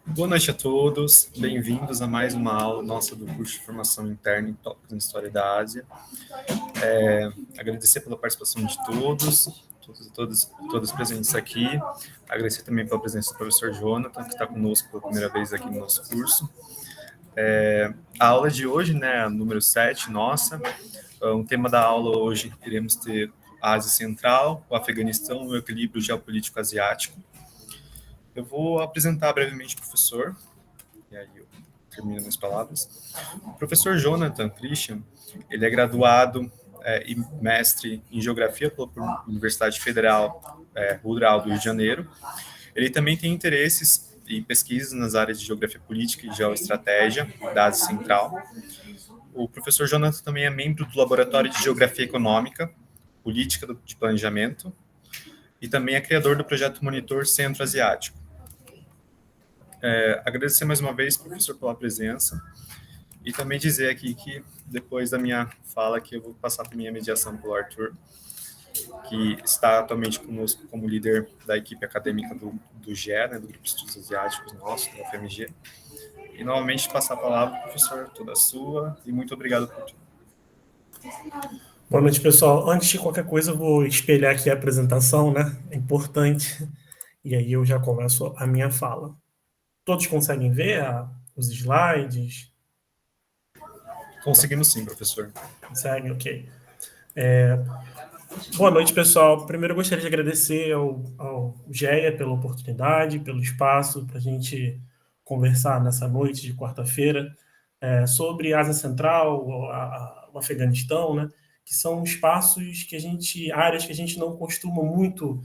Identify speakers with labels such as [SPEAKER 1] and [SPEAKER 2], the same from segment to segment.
[SPEAKER 1] Boa noite a todos, bem-vindos a mais uma aula nossa do curso de formação interna em tópicos em História da Ásia. Agradecer pela participação de todos presentes aqui. Agradecer também pela presença do professor Jonathan, que está conosco pela primeira vez aqui no nosso curso. A aula de hoje, né, a número 7, nossa. O tema da aula hoje, iremos ter a Ásia Central, o Afeganistão e o equilíbrio geopolítico asiático. Eu vou apresentar brevemente o professor, e aí eu termino minhas palavras. O professor Jonathan Christian, ele é graduado e mestre em Geografia pela Universidade Federal Rural do Rio de Janeiro. Ele também tem interesses e pesquisas nas áreas de Geografia Política e Geoestratégia da Ásia Central. O professor Jonathan também é membro do Laboratório de Geografia Econômica, Política de Planejamento, e também é criador do projeto Monitor Centro-Asiático. Agradecer mais uma vez, professor, pela presença, e também dizer aqui que, depois da minha fala, que eu vou passar para a minha mediação pelo Arthur, que está atualmente conosco como líder da equipe acadêmica do GE, né, do Grupo de Estudos Asiáticos nosso, da UFMG. E, novamente, passar a palavra, professor, toda sua, e muito obrigado por tudo.
[SPEAKER 2] Boa noite, pessoal. Antes de qualquer coisa, eu vou espelhar aqui a apresentação, né? É importante. E aí eu já começo a minha fala. Todos conseguem ver os slides?
[SPEAKER 1] Conseguimos sim, professor.
[SPEAKER 2] Conseguem? Ok. Boa noite, pessoal. Primeiro, eu gostaria de agradecer ao GEA pela oportunidade, pelo espaço, para a gente conversar nessa noite de quarta-feira sobre a Ásia Central, o Afeganistão, né? Que são espaços áreas que a gente não costuma muito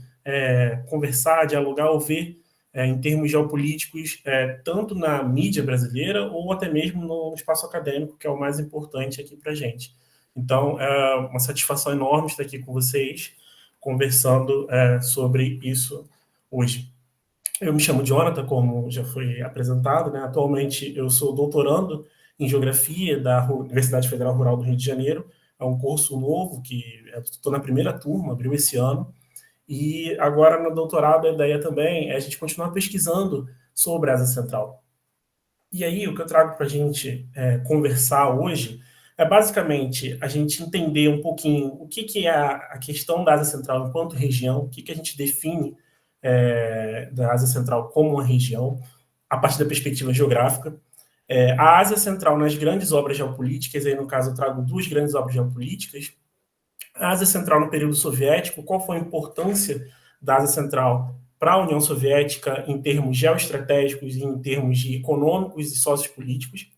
[SPEAKER 2] conversar, dialogar ou ver em termos geopolíticos, tanto na mídia brasileira ou até mesmo no espaço acadêmico, que é o mais importante aqui para a gente. Então, é uma satisfação enorme estar aqui com vocês, conversando sobre isso hoje. Eu me chamo Jonathan, como já foi apresentado, né? Atualmente, eu sou doutorando em Geografia da Universidade Federal Rural do Rio de Janeiro. É um curso novo, que estou na primeira turma, abriu esse ano. E agora, no doutorado, a ideia também é a gente continuar pesquisando sobre a Ásia Central. E aí, o que eu trago para a gente conversar hoje é basicamente a gente entender um pouquinho o que é a questão da Ásia Central enquanto região, o que a gente define da Ásia Central como uma região, a partir da perspectiva geográfica. A Ásia Central nas grandes obras geopolíticas, aí no caso eu trago duas grandes obras geopolíticas. A Ásia Central no período soviético, qual foi a importância da Ásia Central para a União Soviética em termos geoestratégicos e em termos econômicos e sociopolíticos.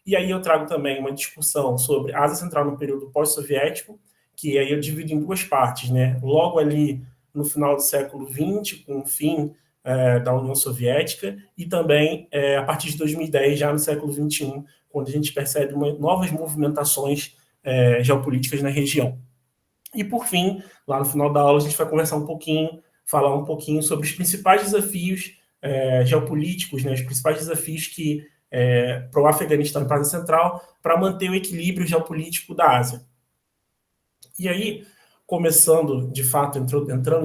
[SPEAKER 2] E aí eu trago também uma discussão sobre a Ásia Central no período pós-soviético, que aí eu divido em duas partes, né? Logo ali no final do século XX, com o fim da União Soviética, e também a partir de 2010, já no século XXI, quando a gente percebe novas movimentações geopolíticas na região. E, por fim, lá no final da aula, a gente vai conversar falar um pouquinho sobre os principais desafios geopolíticos, né, os principais desafios para o Afeganistão e para a Ásia Central, para manter o equilíbrio geopolítico da Ásia. E aí, entrando de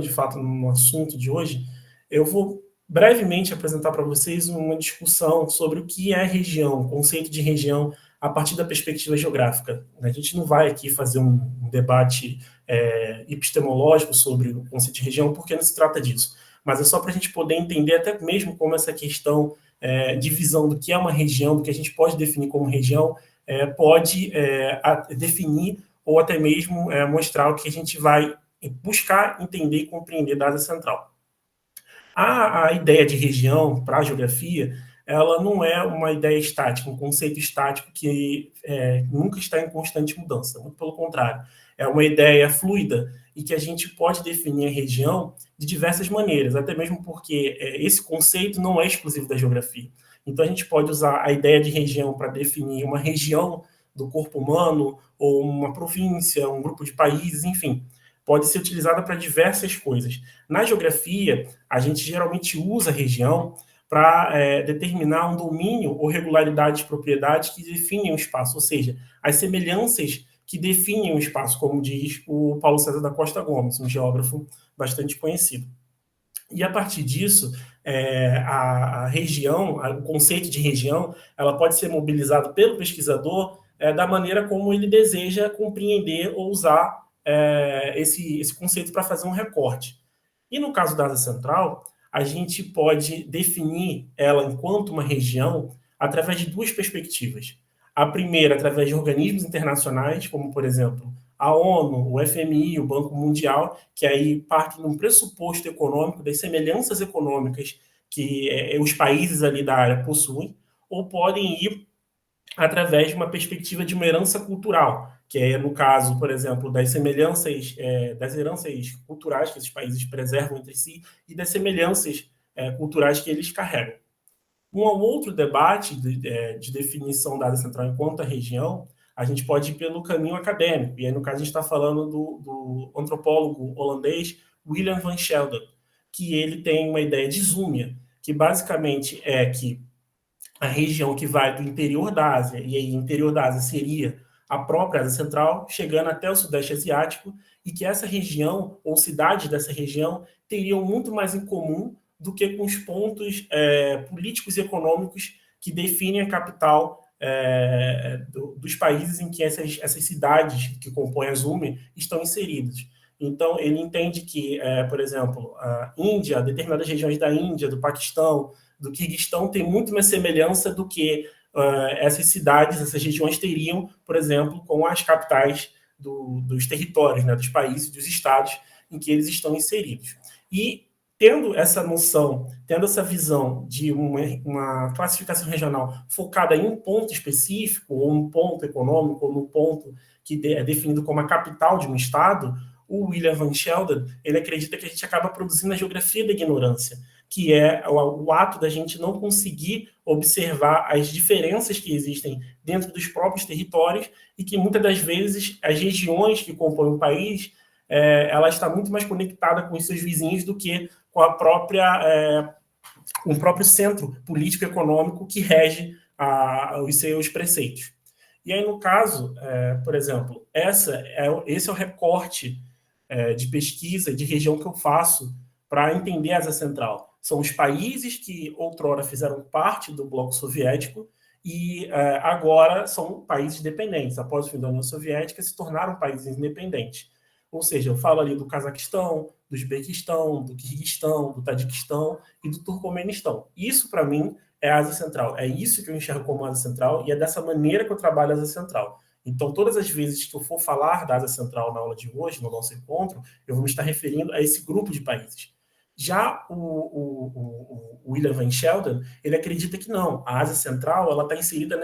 [SPEAKER 2] fato no assunto de hoje, eu vou brevemente apresentar para vocês uma discussão sobre o que é região, o conceito de região, a partir da perspectiva geográfica. A gente não vai aqui fazer um debate epistemológico sobre o conceito de região, porque não se trata disso. Mas é só para a gente poder entender até mesmo como essa questão de visão do que é uma região, do que a gente pode definir como região, pode definir ou até mesmo mostrar o que a gente vai buscar entender e compreender da Ásia Central. A ideia de região para a geografia, ela não é uma ideia estática, um conceito estático que nunca está em constante mudança, muito pelo contrário. É uma ideia fluida e que a gente pode definir a região de diversas maneiras, até mesmo porque esse conceito não é exclusivo da geografia. Então, a gente pode usar a ideia de região para definir uma região do corpo humano, ou uma província, um grupo de países, enfim. Pode ser utilizada para diversas coisas. Na geografia, a gente geralmente usa a região para determinar um domínio ou regularidade de propriedade que definem o espaço, ou seja, as semelhanças que definem o espaço, como diz o Paulo César da Costa Gomes, um geógrafo bastante conhecido. E a partir disso, a região, o conceito de região, ela pode ser mobilizado pelo pesquisador da maneira como ele deseja compreender ou usar esse conceito para fazer um recorte. E no caso da Ásia Central, a gente pode definir ela enquanto uma região através de duas perspectivas. A primeira, através de organismos internacionais, como, por exemplo, a ONU, o FMI, o Banco Mundial, que aí parte de um pressuposto econômico, das semelhanças econômicas que os países ali da área possuem, ou podem ir através de uma perspectiva de uma herança cultural, que é, no caso, por exemplo, das semelhanças, das heranças culturais que esses países preservam entre si e das semelhanças culturais que eles carregam. Um outro debate de definição da Ásia Central enquanto a região, a gente pode ir pelo caminho acadêmico, e aí, no caso, a gente está falando do antropólogo holandês William van Sheldon, que ele tem uma ideia de Zúmia, que basicamente é que a região que vai do interior da Ásia, e aí o interior da Ásia seria a própria Ásia Central, chegando até o Sudeste Asiático, e que essa região, ou cidades dessa região, teriam muito mais em comum do que com os pontos políticos e econômicos que definem a capital dos países em que essas cidades que compõem a ZUMI estão inseridas. Então, ele entende que, por exemplo, a Índia, determinadas regiões da Índia, do Paquistão, do Quirguistão, tem muito mais semelhança do que essas cidades, essas regiões teriam, por exemplo, com as capitais dos territórios, né, dos países, dos estados em que eles estão inseridos. E tendo essa noção, tendo essa visão de uma classificação regional focada em um ponto específico, ou um ponto econômico, ou num ponto que é definido como a capital de um estado, o William van Sheldon, ele acredita que a gente acaba produzindo a geografia da ignorância, que é o ato da gente não conseguir observar as diferenças que existem dentro dos próprios territórios e que muitas das vezes as regiões que compõem o país, ela está muito mais conectada com os seus vizinhos do que com a própria o próprio centro político-econômico que rege os seus preceitos. E aí, no caso, por exemplo, esse é o recorte de pesquisa de região que eu faço para entender a Ásia Central. São os países que outrora fizeram parte do bloco soviético e agora são países dependentes. Após o fim da União Soviética, se tornaram países independentes. Ou seja, eu falo ali do Cazaquistão, do Uzbequistão, do Quirguistão, do Tadiquistão e do Turcomenistão. Isso, para mim, é a Ásia Central. É isso que eu enxergo como Ásia Central e é dessa maneira que eu trabalho a Ásia Central. Então, todas as vezes que eu for falar da Ásia Central na aula de hoje, no nosso encontro, eu vou me estar referindo a esse grupo de países. Já o William van Sheldon, ele acredita que não. A Ásia Central ela está inserida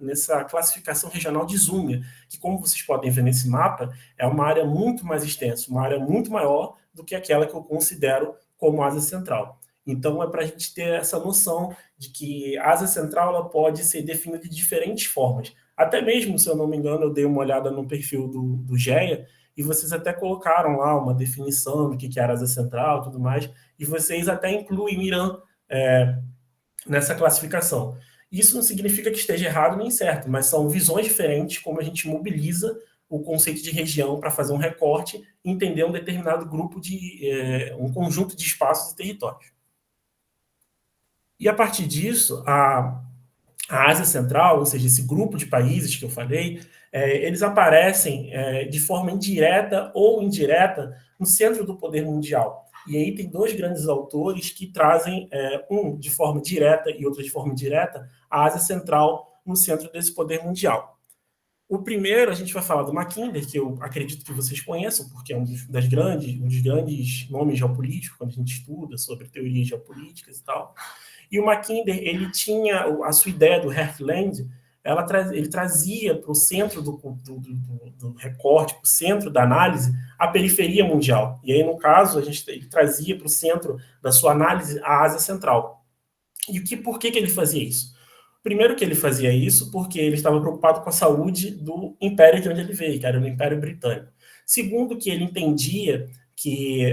[SPEAKER 2] nessa classificação regional de Zúmia, que, como vocês podem ver nesse mapa, é uma área muito mais extensa, uma área muito maior do que aquela que eu considero como Ásia Central. Então, é para a gente ter essa noção de que a Ásia Central ela pode ser definida de diferentes formas. Até mesmo, se eu não me engano, eu dei uma olhada no perfil do GEA, e vocês até colocaram lá uma definição do que era a Ásia Central e tudo mais, e vocês até incluem o Irã nessa classificação. Isso não significa que esteja errado nem certo, mas são visões diferentes como a gente mobiliza o conceito de região para fazer um recorte e entender um determinado grupo um conjunto de espaços e territórios. E a partir disso, a Ásia Central, ou seja, esse grupo de países que eu falei, eles aparecem de forma indireta ou indireta no centro do poder mundial. E aí tem dois grandes autores que trazem, um de forma direta e outro de forma indireta, a Ásia Central no centro desse poder mundial. O primeiro, a gente vai falar do Mackinder, que eu acredito que vocês conheçam, porque é um dos grandes nomes geopolíticos, quando a gente estuda sobre teorias geopolíticas e tal. E o Mackinder, ele tinha a sua ideia do Heartland, ele trazia para o centro do recorte, para o centro da análise, a periferia mundial. E aí, no caso, ele trazia para o centro da sua análise a Ásia Central. E por que ele fazia isso? Primeiro que ele fazia isso porque ele estava preocupado com a saúde do império de onde ele veio, que era o Império Britânico. Segundo que ele entendia que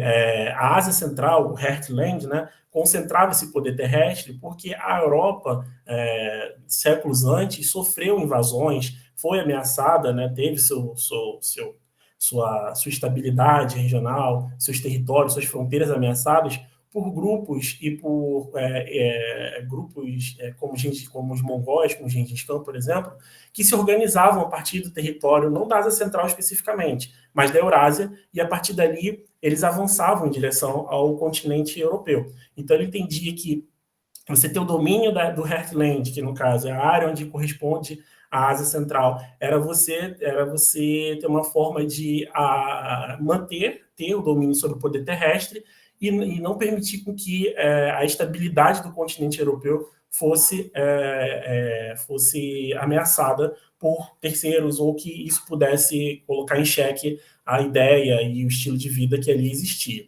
[SPEAKER 2] a Ásia Central, o Heartland, né, concentrava esse poder terrestre, porque a Europa, séculos antes, sofreu invasões, foi ameaçada, né, teve sua estabilidade regional, seus territórios, suas fronteiras ameaçadas por grupos e por grupos como os mongóis, como o Gengis Khan, por exemplo, que se organizavam a partir do território, não da Ásia Central especificamente, mas da Eurásia, e a partir dali eles avançavam em direção ao continente europeu. Então ele entendia que você ter o domínio do Heartland, que no caso é a área onde corresponde à Ásia Central, era você ter uma forma de ter o domínio sobre o poder terrestre e não permitir com que a estabilidade do continente europeu fosse ameaçada por terceiros ou que isso pudesse colocar em xeque a ideia e o estilo de vida que ali existia.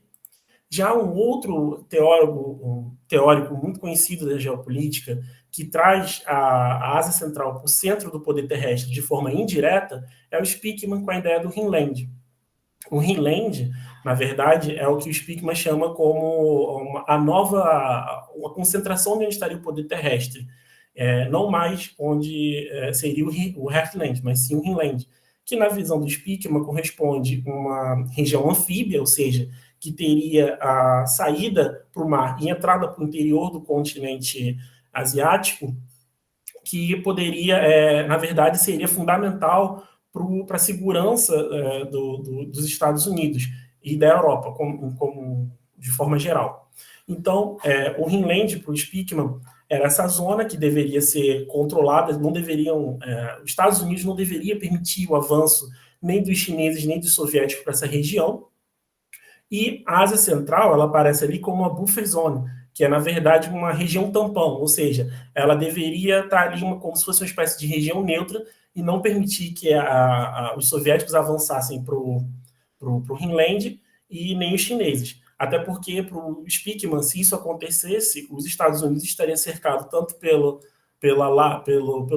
[SPEAKER 2] Já um outro teórico muito conhecido da geopolítica, que traz a Ásia Central para o centro do poder terrestre de forma indireta, é o Speakman com a ideia do Rhineland. O Rhineland, na verdade, é o que o Speakman chama como a concentração onde estaria o poder terrestre. Não mais onde seria o Heartland, mas sim o Rhineland, que na visão do Speakman corresponde a uma região anfíbia, ou seja, que teria a saída para o mar e entrada para o interior do continente asiático, que poderia, na verdade, seria fundamental para a segurança dos Estados Unidos e da Europa, de forma geral. Então, o Rhineland, para o Speakman, era essa zona que deveria ser controlada, os Estados Unidos não deveria permitir o avanço nem dos chineses, nem dos soviéticos para essa região, e a Ásia Central, ela aparece ali como uma buffer zone, que é, na verdade, uma região tampão, ou seja, ela deveria estar ali como se fosse uma espécie de região neutra e não permitir que os soviéticos avançassem para o Rhineland e nem os chineses. Até porque, para o Speakman, se isso acontecesse, os Estados Unidos estariam cercados tanto pelo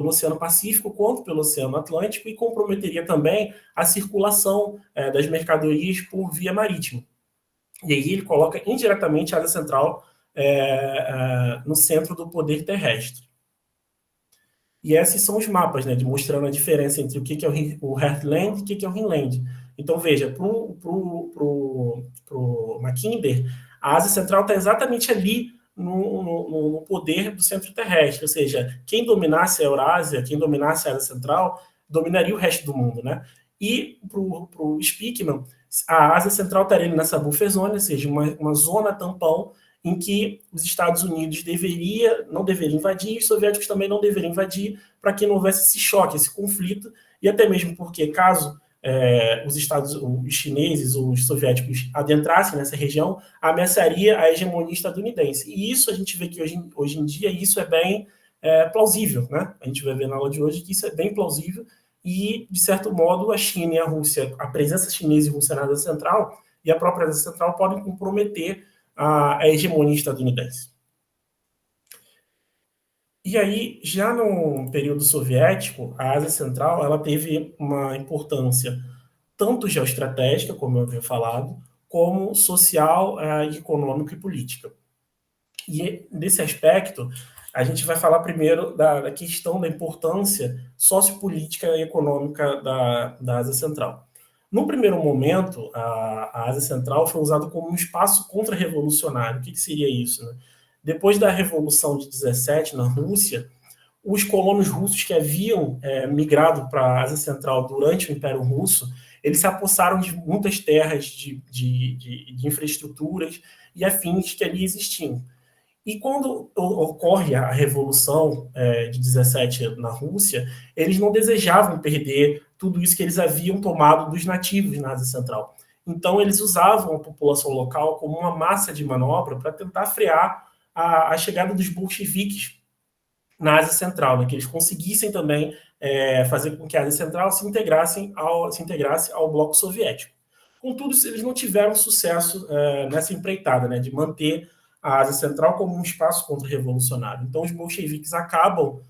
[SPEAKER 2] Oceano Pacífico quanto pelo Oceano Atlântico e comprometeria também a circulação das mercadorias por via marítima. E aí ele coloca indiretamente a Ásia Central no centro do poder terrestre. E esses são os mapas, né, mostrando a diferença entre o que é o Heartland e o que é o Rhineland. Então, veja, para o Mackinder, a Ásia Central está exatamente ali no poder do centro terrestre, ou seja, quem dominasse a Eurásia, quem dominasse a Ásia Central, dominaria o resto do mundo, né? E para o Speakman, a Ásia Central estaria nessa buffer zone, ou seja, uma zona tampão em que os Estados Unidos não deveriam invadir, e os soviéticos também não deveriam invadir, para que não houvesse esse choque, esse conflito, e até mesmo porque, caso os chineses ou os soviéticos adentrassem nessa região, ameaçaria a hegemonia estadunidense. E isso a gente vê que hoje em dia isso é bem plausível, né? A gente vai ver na aula de hoje que isso é bem plausível e, de certo modo, a China e a Rússia, a presença chinesa e russa na Ásia Central e a própria Ásia Central podem comprometer a hegemonia estadunidense. E aí, já no período soviético, a Ásia Central ela teve uma importância tanto geoestratégica, como eu havia falado, como social, econômica e política. E nesse aspecto, a gente vai falar primeiro da questão da importância sociopolítica e econômica da Ásia Central. No primeiro momento, a Ásia Central foi usada como um espaço contra-revolucionário. O que seria isso, né? Depois da Revolução de 17 na Rússia, os colonos russos que haviam migrado para a Ásia Central durante o Império Russo, eles se apossaram de muitas terras, de infraestruturas e afins que ali existiam. E quando ocorre a Revolução de 17 na Rússia, eles não desejavam perder tudo isso que eles haviam tomado dos nativos na Ásia Central. Então, eles usavam a população local como uma massa de manobra para tentar frear a chegada dos bolcheviques na Ásia Central, né, que eles conseguissem também fazer com que a Ásia Central se integrasse ao bloco soviético. Contudo, eles não tiveram sucesso nessa empreitada, né, de manter a Ásia Central como um espaço contra-revolucionário. Então, os bolcheviques acabam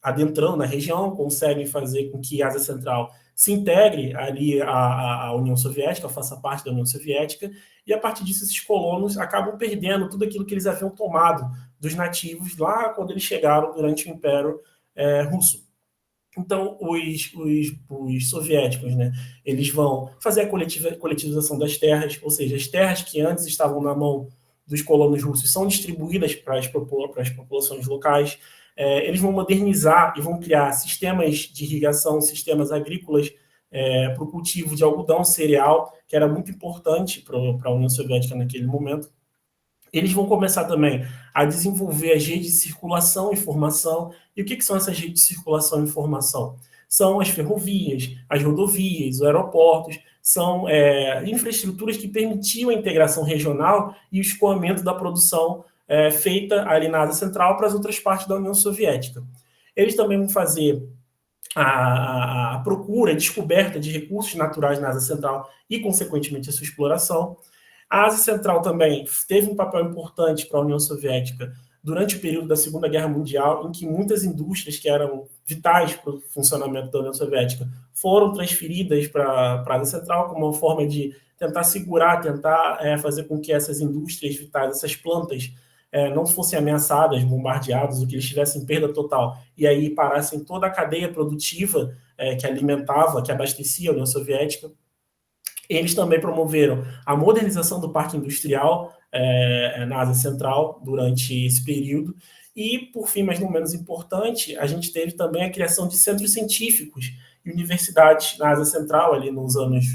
[SPEAKER 2] adentrando na região, conseguem fazer com que a Ásia Central se integre ali à União Soviética, faça parte da União Soviética, e a partir disso esses colonos acabam perdendo tudo aquilo que eles haviam tomado dos nativos lá quando eles chegaram durante o Império Russo. Então, os soviéticos, né, eles vão fazer a coletivização das terras, ou seja, as terras que antes estavam na mão dos colonos russos são distribuídas para as populações locais. Eles vão modernizar e vão criar sistemas de irrigação, sistemas agrícolas para o cultivo de algodão, cereal, que era muito importante para a União Soviética naquele momento. Eles vão começar também a desenvolver as redes de circulação e informação. E o que são essas redes de circulação e informação? São as ferrovias, as rodovias, os aeroportos, são infraestruturas que permitiam a integração regional e o escoamento da produção feita ali na Ásia Central para as outras partes da União Soviética. Eles também vão fazer a procura, a descoberta de recursos naturais na Ásia Central e, consequentemente, a sua exploração. A Ásia Central também teve um papel importante para a União Soviética durante o período da Segunda Guerra Mundial, em que muitas indústrias que eram vitais para o funcionamento da União Soviética foram transferidas para a Ásia Central como uma forma de tentar segurar, tentar fazer com que essas indústrias vitais, essas plantas, não fossem ameaçadas, bombardeadas, ou que eles tivessem perda total, e aí parassem toda a cadeia produtiva que alimentava, que abastecia a União Soviética. Eles também promoveram a modernização do parque industrial na Ásia Central durante esse período. E, por fim, mas não menos importante, a gente teve também a criação de centros científicos e universidades na Ásia Central, ali nos anos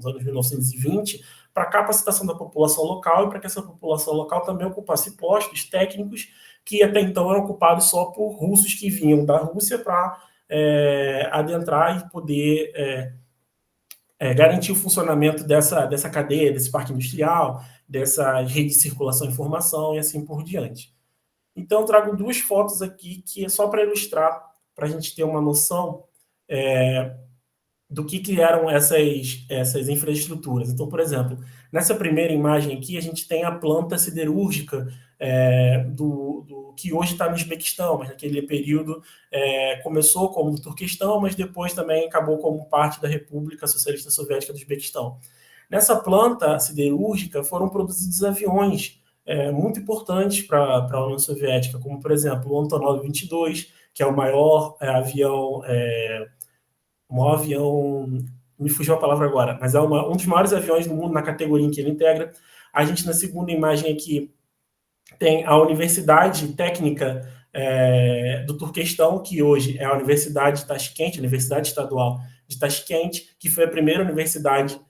[SPEAKER 2] 1920, para a capacitação da população local e para que essa população local também ocupasse postos técnicos que até então eram ocupados só por russos que vinham da Rússia para adentrar e poder garantir o funcionamento dessa cadeia, desse parque industrial, dessa rede de circulação e informação e assim por diante. Então, trago duas fotos aqui que é só para ilustrar, para a gente ter uma noção do que eram essas infraestruturas. Então, por exemplo, nessa primeira imagem aqui, a gente tem a planta siderúrgica do que hoje está no Uzbequistão, mas naquele período começou como no Turquestão, mas depois também acabou como parte da República Socialista Soviética do Uzbequistão. Nessa planta siderúrgica foram produzidos aviões muito importantes para a União Soviética, como, por exemplo, o Antonov 22, que é o maior avião... me fugiu a palavra agora, mas é um dos maiores aviões do mundo na categoria em que ele integra. A gente, na segunda imagem aqui, tem a Universidade Técnica do Turquestão, que hoje é a Universidade de Tashkent, a Universidade Estadual de Tashkent, que foi a primeira universidade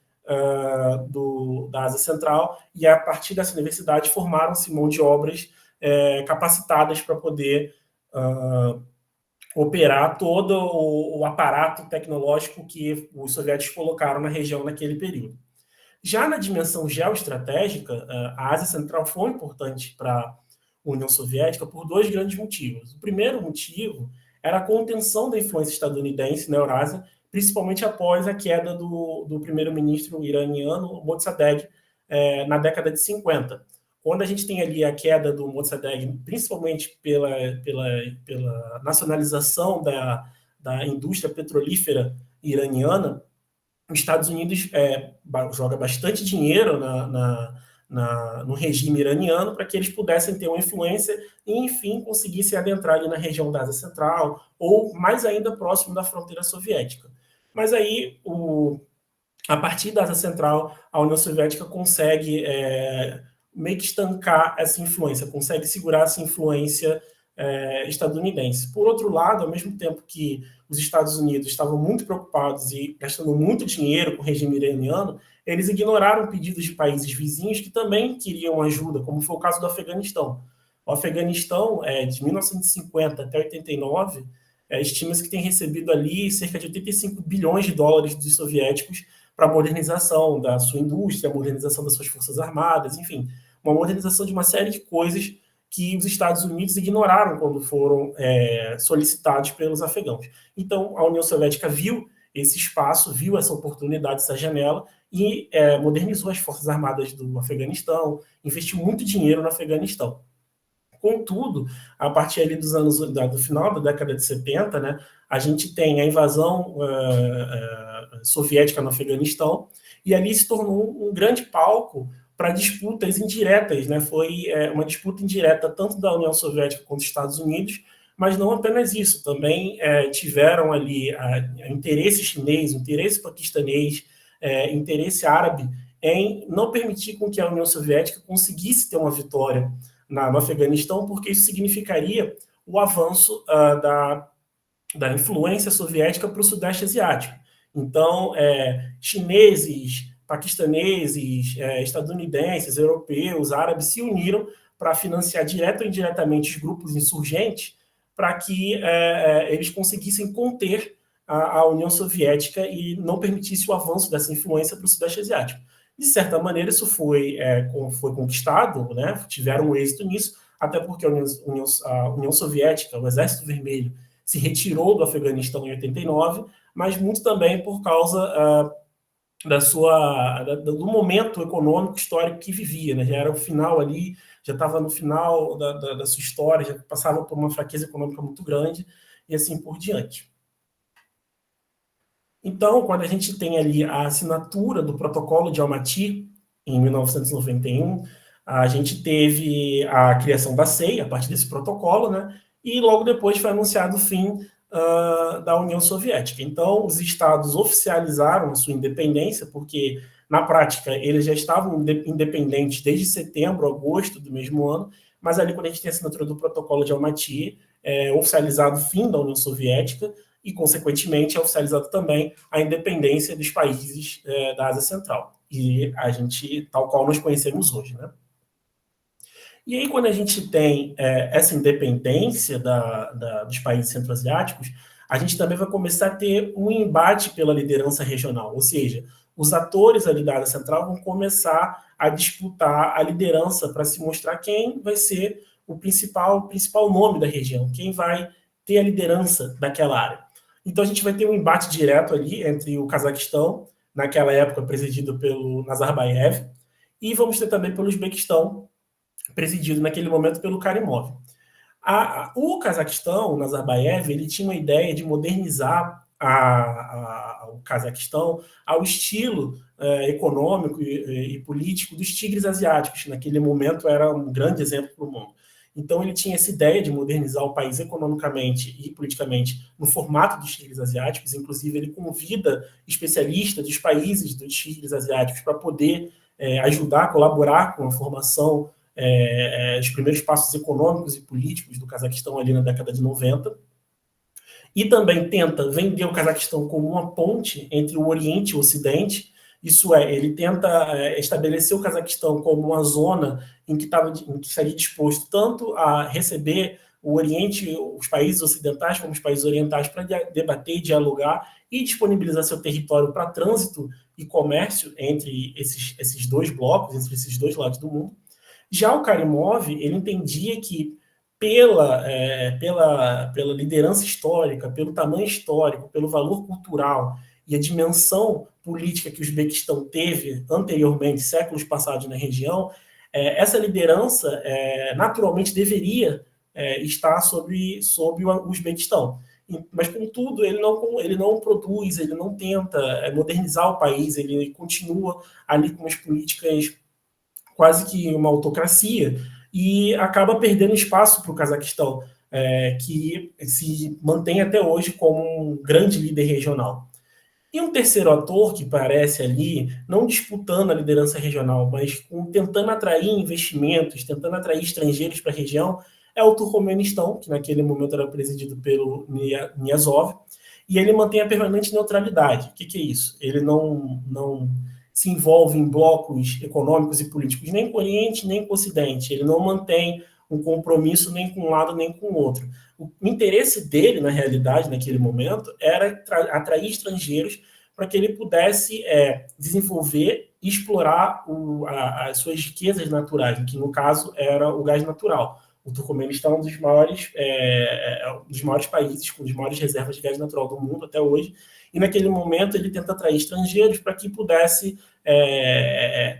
[SPEAKER 2] da Ásia Central, e a partir dessa universidade formaram-se mão de obras capacitadas para poder operar todo o aparato tecnológico que os soviéticos colocaram na região naquele período. Já na dimensão geoestratégica, a Ásia Central foi importante para a União Soviética por dois grandes motivos. O primeiro motivo era a contenção da influência estadunidense na Eurásia, principalmente após a queda do primeiro-ministro iraniano Mossadegh na década de 50. Quando a gente tem ali a queda do Mossadegh, principalmente pela nacionalização da indústria petrolífera iraniana, os Estados Unidos joga bastante dinheiro no regime iraniano para que eles pudessem ter uma influência e, enfim, conseguissem adentrar ali na região da Ásia Central ou, mais ainda, próximo da fronteira soviética. Mas aí, a partir da Ásia Central, a União Soviética consegue meio que estancar essa influência, consegue segurar essa influência estadunidense. Por outro lado, ao mesmo tempo que os Estados Unidos estavam muito preocupados e gastando muito dinheiro com o regime iraniano, eles ignoraram pedidos de países vizinhos que também queriam ajuda, como foi o caso do Afeganistão. O Afeganistão, de 1950 até 89, estima-se que tem recebido ali cerca de 85 bilhões de dólares dos soviéticos para a modernização da sua indústria, a modernização das suas forças armadas, enfim, uma modernização de uma série de coisas que os Estados Unidos ignoraram quando foram solicitados pelos afegãos. Então, a União Soviética viu esse espaço, viu essa oportunidade, essa janela, e modernizou as forças armadas do Afeganistão, investiu muito dinheiro no Afeganistão. Contudo, a partir ali dos anos do final da década de 70, né, a gente tem a invasão soviética no Afeganistão, e ali se tornou um grande palco para disputas indiretas, né? Foi uma disputa indireta tanto da União Soviética quanto dos Estados Unidos, mas não apenas isso, também tiveram ali interesse chinês, interesse paquistanês, interesse árabe, em não permitir com que a União Soviética conseguisse ter uma vitória no Afeganistão, porque isso significaria o avanço da influência soviética para o Sudeste Asiático. Então, chineses, paquistaneses, estadunidenses, europeus, árabes se uniram para financiar direto ou indiretamente os grupos insurgentes para que eles conseguissem conter a União Soviética e não permitisse o avanço dessa influência para o Sudeste Asiático. De certa maneira, isso foi conquistado, né? Tiveram um êxito nisso, até porque a União Soviética, o Exército Vermelho, se retirou do Afeganistão em 89, mas muito também por causa do momento econômico histórico que vivia, né? Já era o final ali, já estava no final da sua história, já passava por uma fraqueza econômica muito grande e assim por diante. Então, quando a gente tem ali a assinatura do Protocolo de Almaty, em 1991, a gente teve a criação da CEI, a partir desse protocolo, né? E logo depois foi anunciado o fim da União Soviética. Então, os estados oficializaram a sua independência, porque, na prática, eles já estavam independentes desde setembro, agosto do mesmo ano, mas ali, quando a gente tem a assinatura do Protocolo de Almaty, oficializado o fim da União Soviética, e, consequentemente, é oficializado também a independência dos países da Ásia Central. E a gente, tal qual nós conhecemos hoje, né? E aí, quando a gente tem essa independência dos países centro-asiáticos, a gente também vai começar a ter um embate pela liderança regional, ou seja, os atores ali da Ásia Central vão começar a disputar a liderança para se mostrar quem vai ser o principal nome da região, quem vai ter a liderança daquela área. Então, a gente vai ter um embate direto ali entre o Cazaquistão, naquela época presidido pelo Nazarbayev, e vamos ter também pelo Uzbequistão, presidido naquele momento pelo Karimov. O Cazaquistão, o Nazarbayev, ele tinha uma ideia de modernizar o Cazaquistão ao estilo econômico e político dos tigres asiáticos, que naquele momento era um grande exemplo para o mundo. Então, ele tinha essa ideia de modernizar o país economicamente e politicamente no formato dos tigres asiáticos. Inclusive, ele convida especialistas dos países dos tigres asiáticos para poder ajudar, colaborar com a formação os primeiros passos econômicos e políticos do Cazaquistão ali na década de 90. E também tenta vender o Cazaquistão como uma ponte entre o Oriente e o Ocidente. Isso ele tenta estabelecer o Cazaquistão como uma zona em que estaria disposto tanto a receber o Oriente, os países ocidentais, como os países orientais, para debater, dialogar e disponibilizar seu território para trânsito e comércio entre esses dois blocos, entre esses dois lados do mundo. Já o Karimov, ele entendia que pela liderança histórica, pelo tamanho histórico, pelo valor cultural e a dimensão política que o Uzbequistão teve anteriormente, séculos passados na região, essa liderança naturalmente deveria estar sobre o Uzbequistão. Mas, contudo, ele não produz, ele não tenta modernizar o país, ele continua ali com as políticas quase que uma autocracia, e acaba perdendo espaço para o Cazaquistão, que se mantém até hoje como um grande líder regional. E um terceiro ator que aparece ali, não disputando a liderança regional, mas tentando atrair investimentos, tentando atrair estrangeiros para a região, é o Turcomenistão, que naquele momento era presidido pelo Niazov, e ele mantém a permanente neutralidade. O que é isso? Ele não se envolve em blocos econômicos e políticos, nem com o Oriente, nem com o Ocidente. Ele não mantém um compromisso nem com um lado, nem com o outro. O interesse dele, na realidade, naquele momento, era atrair estrangeiros para que ele pudesse desenvolver e explorar as suas riquezas naturais, que, no caso, era o gás natural. O Turcomenistão é um dos maiores países, com as maiores reservas de gás natural do mundo até hoje, e naquele momento ele tenta atrair estrangeiros para que pudesse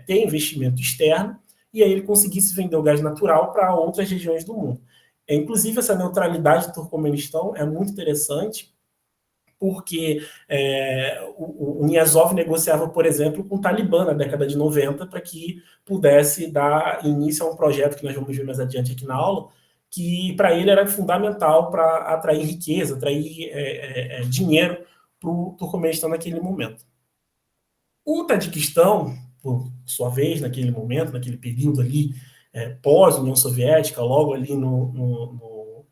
[SPEAKER 2] ter investimento externo e aí ele conseguisse vender o gás natural para outras regiões do mundo. Inclusive, essa neutralidade do Turcomenistão é muito interessante, porque o Niazov negociava, por exemplo, com o Talibã na década de 90 para que pudesse dar início a um projeto que nós vamos ver mais adiante aqui na aula, que para ele era fundamental para atrair riqueza, atrair dinheiro para o Turcomenistão naquele momento. O Tadiquistão, por sua vez, naquele momento, naquele período ali, pós-União Soviética, logo ali no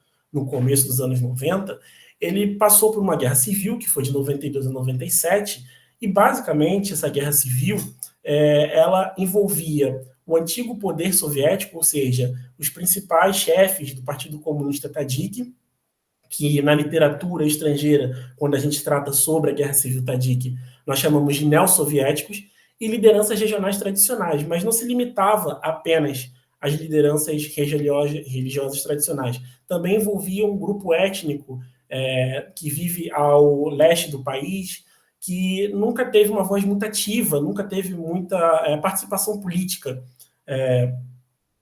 [SPEAKER 2] começo dos anos 90, ele passou por uma guerra civil, que foi de 92 a 97, e basicamente essa guerra civil ela envolvia o antigo poder soviético, ou seja, os principais chefes do Partido Comunista Tadjik, que na literatura estrangeira, quando a gente trata sobre a Guerra Civil Tadjik, nós chamamos de neossoviéticos, e lideranças regionais tradicionais, mas não se limitava apenas às lideranças religiosas tradicionais. Também envolvia um grupo étnico que vive ao leste do país, que nunca teve uma voz muito ativa, nunca teve muita participação política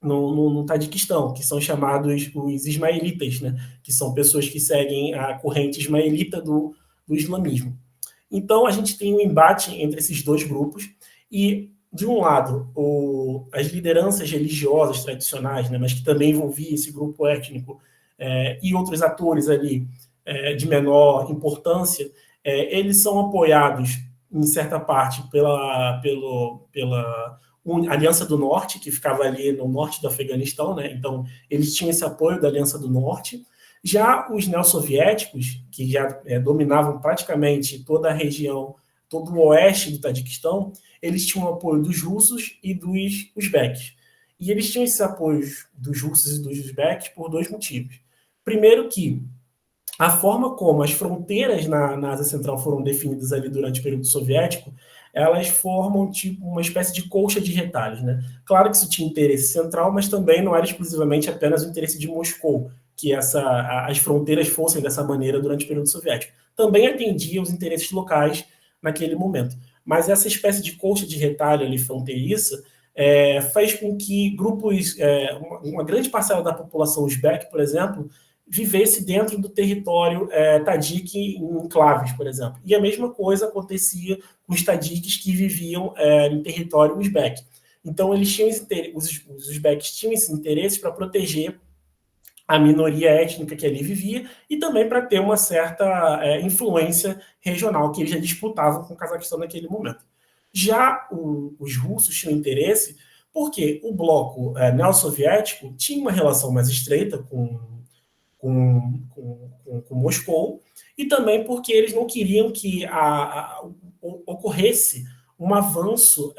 [SPEAKER 2] no Tadiquistão, que são chamados os ismaelitas, né? Que são pessoas que seguem a corrente ismaelita do islamismo. Então, a gente tem um embate entre esses dois grupos, e, de um lado, as lideranças religiosas tradicionais, né, mas que também envolvia esse grupo étnico e outros atores ali de menor importância, eles são apoiados, em certa parte, pela Aliança do Norte, que ficava ali no norte do Afeganistão, né? Então, eles tinham esse apoio da Aliança do Norte. Já os neossoviéticos, que já dominavam praticamente toda a região, todo o oeste do Tadiquistão, eles tinham o apoio dos russos e dos uzbeques. E eles tinham esse apoio dos russos e dos uzbeques por dois motivos. Primeiro que a forma como as fronteiras na Ásia Central foram definidas ali durante o período soviético, elas formam tipo uma espécie de colcha de retalhos, né? Claro que isso tinha interesse central, mas também não era exclusivamente apenas o interesse de Moscou, que as fronteiras fossem dessa maneira durante o período soviético. Também atendia os interesses locais naquele momento. Mas essa espécie de colcha de retalho ali fronteiriça faz com que grupos, uma grande parcela da população uzbeque, por exemplo, vivesse dentro do território tadjik em enclaves, por exemplo. E a mesma coisa acontecia com os tadjiks que viviam em território uzbeque. Então, eles tinham os uzbeques tinham esse interesse para proteger a minoria étnica que ali vivia e também para ter uma certa influência regional que eles já disputavam com o Cazaquistão naquele momento. Já os russos tinham interesse porque o bloco neossoviético tinha uma relação mais estreita com Moscou, e também porque eles não queriam que ocorresse um avanço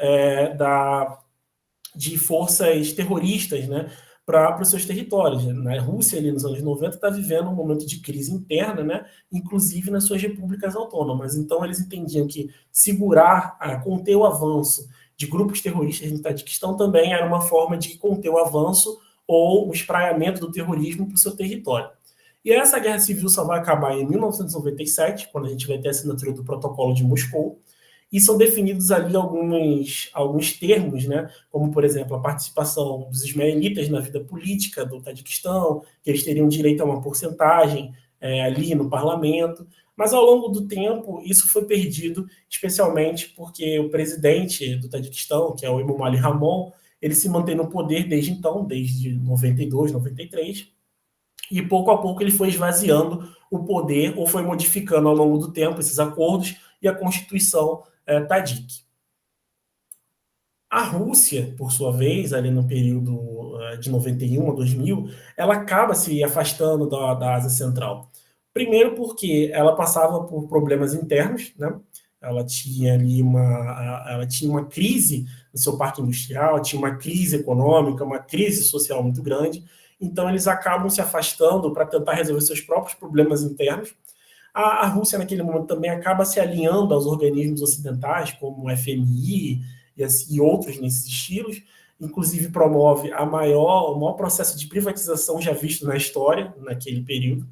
[SPEAKER 2] de forças terroristas, né, para os seus territórios. A Rússia, ali nos anos 90, está vivendo um momento de crise interna, né, inclusive nas suas repúblicas autônomas. Então, eles entendiam que segurar, conter o avanço de grupos terroristas no Tadiquistão também era uma forma de conter o avanço ou o espraiamento do terrorismo para o seu território. E essa guerra civil só vai acabar em 1997, quando a gente vai ter a assinatura do Protocolo de Moscou, e são definidos ali alguns termos, né? Como, por exemplo, a participação dos ismaelitas na vida política do Tadiquistão, que eles teriam direito a uma porcentagem ali no parlamento, mas ao longo do tempo isso foi perdido, especialmente porque o presidente do Tadiquistão, que é o Emomali Rahmon, ele se mantém no poder desde então, desde 92, 93, e pouco a pouco ele foi esvaziando o poder ou foi modificando ao longo do tempo esses acordos e a Constituição Tadjik. A Rússia, por sua vez, ali no período de 91 a 2000, ela acaba se afastando da Ásia Central. Primeiro porque ela passava por problemas internos, né? Ela tinha ali uma crise no seu parque industrial, tinha uma crise econômica, uma crise social muito grande. Então, eles acabam se afastando para tentar resolver seus próprios problemas internos. A Rússia, naquele momento, também acaba se alinhando aos organismos ocidentais, como o FMI e outros nesses estilos. Inclusive, promove o maior processo de privatização já visto na história, naquele período.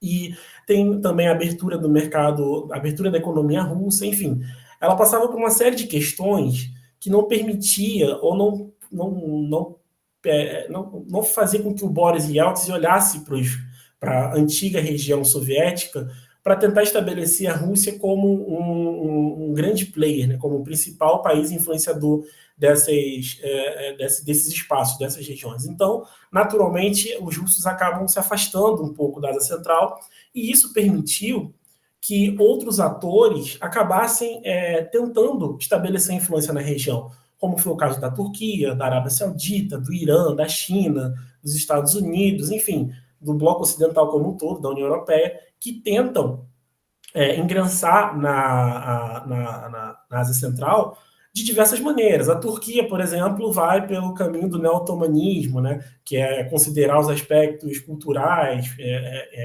[SPEAKER 2] E tem também a abertura do mercado, a abertura da economia russa, enfim. Ela passava por uma série de questões que não permitia ou não fazer com que o Boris Yeltsin olhasse para a antiga região soviética para tentar estabelecer a Rússia como um grande player, né, como o principal país influenciador desses espaços, dessas regiões. Então, naturalmente, os russos acabam se afastando um pouco da Ásia Central, e isso permitiu que outros atores acabassem tentando estabelecer influência na região, como foi o caso da Turquia, da Arábia Saudita, do Irã, da China, dos Estados Unidos, enfim, do bloco ocidental como um todo, da União Europeia, que tentam ingressar na Ásia Central de diversas maneiras. A Turquia, por exemplo, vai pelo caminho do neo-otomanismo, né, que é considerar os aspectos culturais,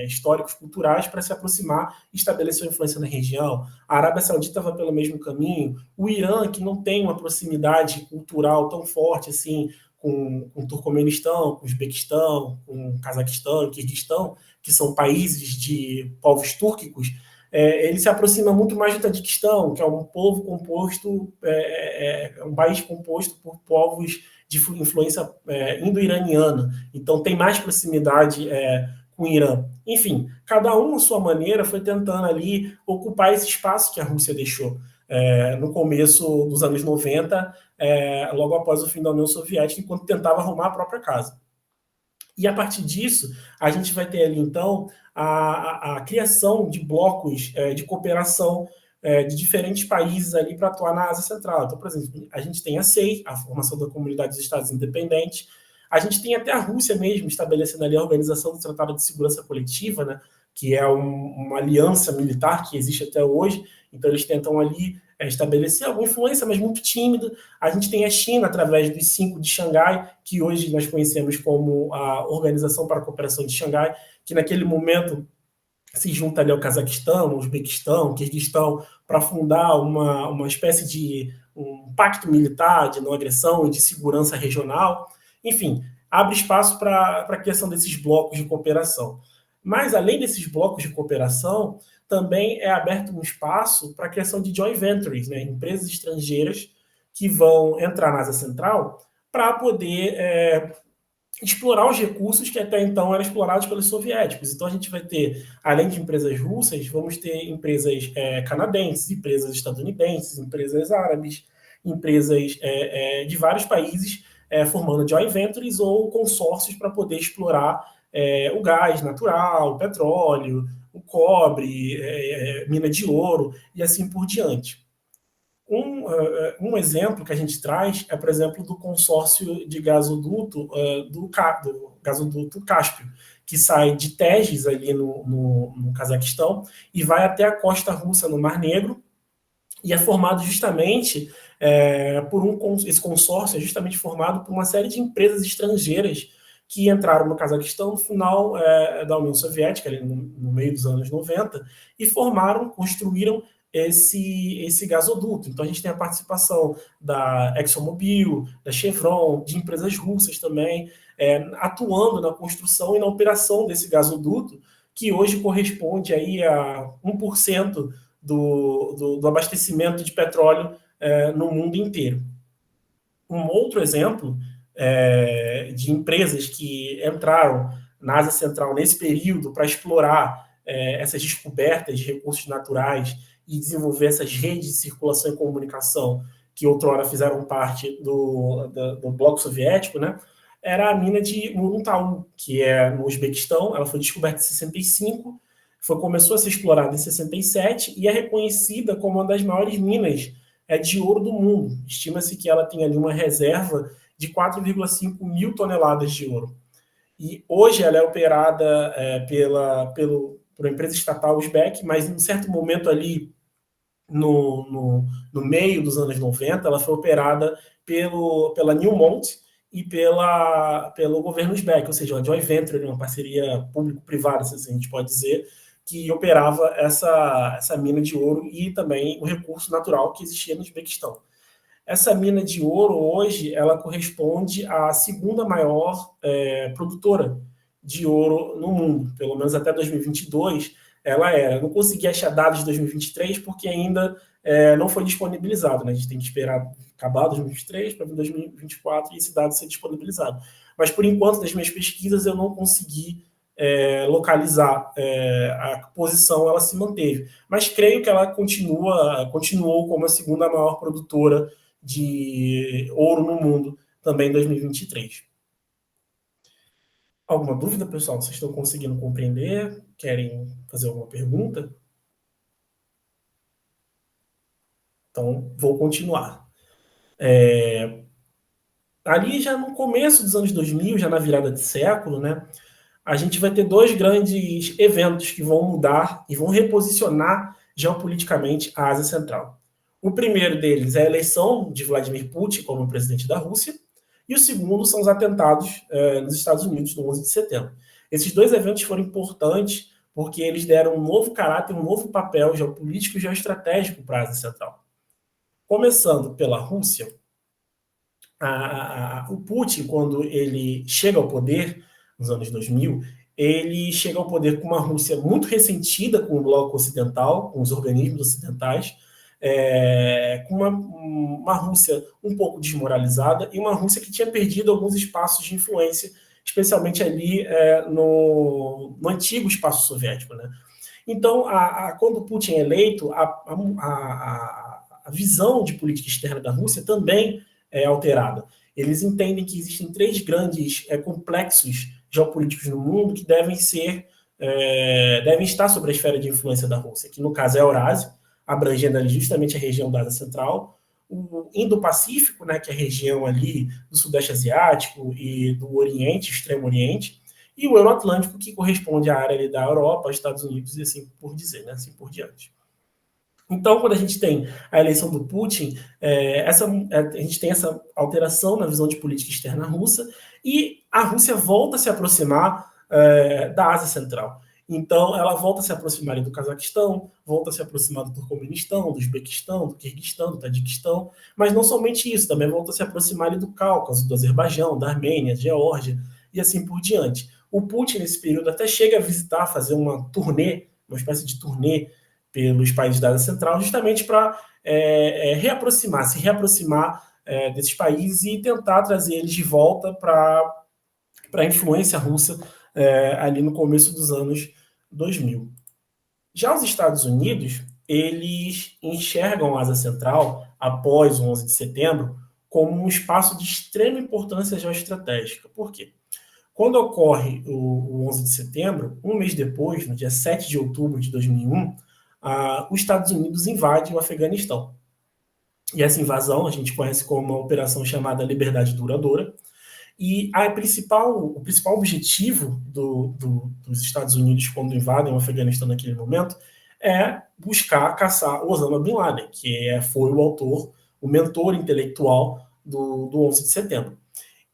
[SPEAKER 2] históricos culturais, para se aproximar e estabelecer uma influência na região. A Arábia Saudita vai pelo mesmo caminho. O Irã, que não tem uma proximidade cultural tão forte assim com o Turcomenistão, com o Uzbequistão, com o Cazaquistão, o Quirguistão, que são países de povos túrquicos, ele se aproxima muito mais do Tadiquistão, que é um povo composto, um país composto por povos de influência indo-iraniana. Então tem mais proximidade com o Irã. Enfim, cada um, à sua maneira, foi tentando ali ocupar esse espaço que a Rússia deixou no começo dos anos 90, logo após o fim da União Soviética, enquanto tentava arrumar a própria casa. E a partir disso, a gente vai ter ali, então, a criação de blocos de cooperação de diferentes países ali para atuar na Ásia Central. Então, por exemplo, a gente tem a SEI, a Formação da Comunidade dos Estados Independentes, a gente tem até a Rússia mesmo estabelecendo ali a Organização do Tratado de Segurança Coletiva, né, que é uma aliança militar que existe até hoje. Então, eles tentam ali estabelecer alguma influência, mas muito tímida. A gente tem a China, através dos 5 de Xangai, que hoje nós conhecemos como a Organização para a Cooperação de Xangai, que naquele momento se junta ali ao Cazaquistão, ao Uzbequistão, Quirguistão, para fundar uma espécie de um pacto militar de não agressão e de segurança regional. Enfim, abre espaço para a criação desses blocos de cooperação. Mas, além desses blocos de cooperação, também é aberto um espaço para a criação de joint ventures, né, empresas estrangeiras que vão entrar na Ásia Central para poder explorar os recursos que até então eram explorados pelos soviéticos. Então a gente vai ter, além de empresas russas, vamos ter empresas canadenses, empresas estadunidenses, empresas árabes, empresas de vários países formando joint ventures ou consórcios para poder explorar o gás natural, o petróleo, o cobre, mina de ouro e assim por diante. Um exemplo que a gente traz é, por exemplo, do consórcio de gasoduto do gasoduto Cáspio, que sai de Tejes, ali no Cazaquistão, e vai até a costa russa, no Mar Negro, e é formado justamente esse consórcio é justamente formado por uma série de empresas estrangeiras que entraram no Cazaquistão no final da União Soviética, ali no meio dos anos 90, e construíram esse gasoduto. Então a gente tem a participação da ExxonMobil, da Chevron, de empresas russas também, atuando na construção e na operação desse gasoduto, que hoje corresponde aí a 1% do abastecimento de petróleo no mundo inteiro. Um outro exemplo de empresas que entraram na Ásia Central nesse período para explorar essas descobertas de recursos naturais e desenvolver essas redes de circulação e comunicação que outrora fizeram parte do bloco soviético, né? Era a mina de Muruntau, que é no Uzbequistão. Ela foi descoberta em 65, começou a ser explorada em 67 e é reconhecida como uma das maiores minas de ouro do mundo. Estima-se que ela tem ali uma reserva de 4,5 mil toneladas de ouro. E hoje ela é operada por uma empresa estatal uzbeque, mas em um certo momento ali no meio dos anos 90, ela foi operada pela Newmont e pelo governo uzbeque, ou seja, uma joint venture, uma parceria público-privada, se assim a gente pode dizer, que operava essa mina de ouro e também o recurso natural que existia no Uzbequistão. Essa mina de ouro, hoje, ela corresponde à segunda maior produtora de ouro no mundo, pelo menos até 2022, ela era. Não consegui achar dados de 2023 porque ainda não foi disponibilizado, né? A gente tem que esperar acabar 2023 para 2024 e esse dado ser disponibilizado. Mas, por enquanto, nas minhas pesquisas, eu não consegui localizar a posição, ela se manteve. Mas creio que ela continuou como a segunda maior produtora de ouro no mundo também em 2023. Alguma dúvida, pessoal? Vocês estão conseguindo compreender? Querem fazer alguma pergunta? Então, vou continuar. Ali já no começo dos anos 2000, já na virada de século, né, a gente vai ter dois grandes eventos que vão mudar e vão reposicionar geopoliticamente a Ásia Central. O primeiro deles é a eleição de Vladimir Putin como presidente da Rússia, e o segundo são os atentados nos Estados Unidos no 11 de setembro. Esses dois eventos foram importantes porque eles deram um novo caráter, um novo papel geopolítico e geoestratégico para a Ásia Central. Começando pela Rússia, o Putin, quando ele chega ao poder, nos anos 2000, ele chega ao poder com uma Rússia muito ressentida com o bloco ocidental, com os organismos ocidentais, com uma Rússia um pouco desmoralizada e uma Rússia que tinha perdido alguns espaços de influência, especialmente ali no antigo espaço soviético, né? Então, quando Putin é eleito, a visão de política externa da Rússia também é alterada. Eles entendem que existem três grandes complexos geopolíticos no mundo que devem estar sobre a esfera de influência da Rússia, que no caso é a Eurásia, abrangendo ali justamente a região da Ásia Central, o Indo-Pacífico, né, que é a região ali do Sudeste Asiático e do Oriente, Extremo Oriente, e o Euroatlântico, que corresponde à área ali da Europa, Estados Unidos e assim por dizer, né, assim por diante. Então, quando a gente tem a eleição do Putin, a gente tem essa alteração na visão de política externa russa e a Rússia volta a se aproximar da Ásia Central. Então, ela volta a se aproximar do Cazaquistão, volta a se aproximar do Turcomenistão, do Uzbequistão, do Quirguistão, do Tadiquistão, mas não somente isso, também volta a se aproximar do Cáucaso, do Azerbaijão, da Armênia, Geórgia e assim por diante. O Putin, nesse período, até chega a visitar, fazer uma turnê, uma espécie de turnê pelos países da Ásia Central, justamente para se reaproximar desses países e tentar trazer eles de volta para a influência russa ali no começo dos anos 2000. Já os Estados Unidos, eles enxergam a Ásia Central, após o 11 de setembro, como um espaço de extrema importância geoestratégica. Por quê? Quando ocorre o 11 de setembro, um mês depois, no dia 7 de outubro de 2001, os Estados Unidos invadem o Afeganistão. E essa invasão a gente conhece como uma operação chamada Liberdade Duradoura. E o principal objetivo dos Estados Unidos quando invadem o Afeganistão naquele momento é buscar caçar Osama Bin Laden, que foi o autor, o mentor intelectual do 11 de setembro.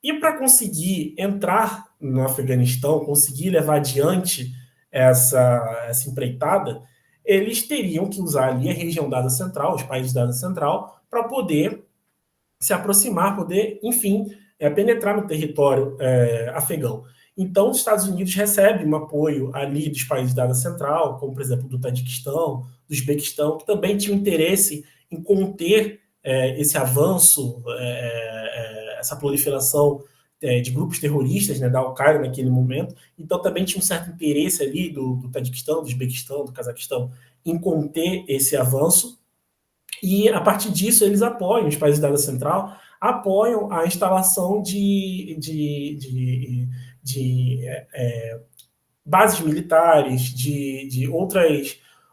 [SPEAKER 2] E para conseguir entrar no Afeganistão, conseguir levar adiante essa empreitada, eles teriam que usar ali a região da Ásia Central, os países da Ásia Central, para poder se aproximar, poder, enfim, penetrar no território afegão. Então, os Estados Unidos recebem um apoio ali dos países da Ásia Central, como, por exemplo, do Tadiquistão, do Uzbequistão, que também tinham interesse em conter esse avanço, essa proliferação de grupos terroristas, né, da Al-Qaeda naquele momento. Então, também tinha um certo interesse ali do Tadiquistão, do Uzbequistão, do Cazaquistão, em conter esse avanço. E, a partir disso, eles apoiam, os países da Ásia Central, apoiam a instalação de bases militares, de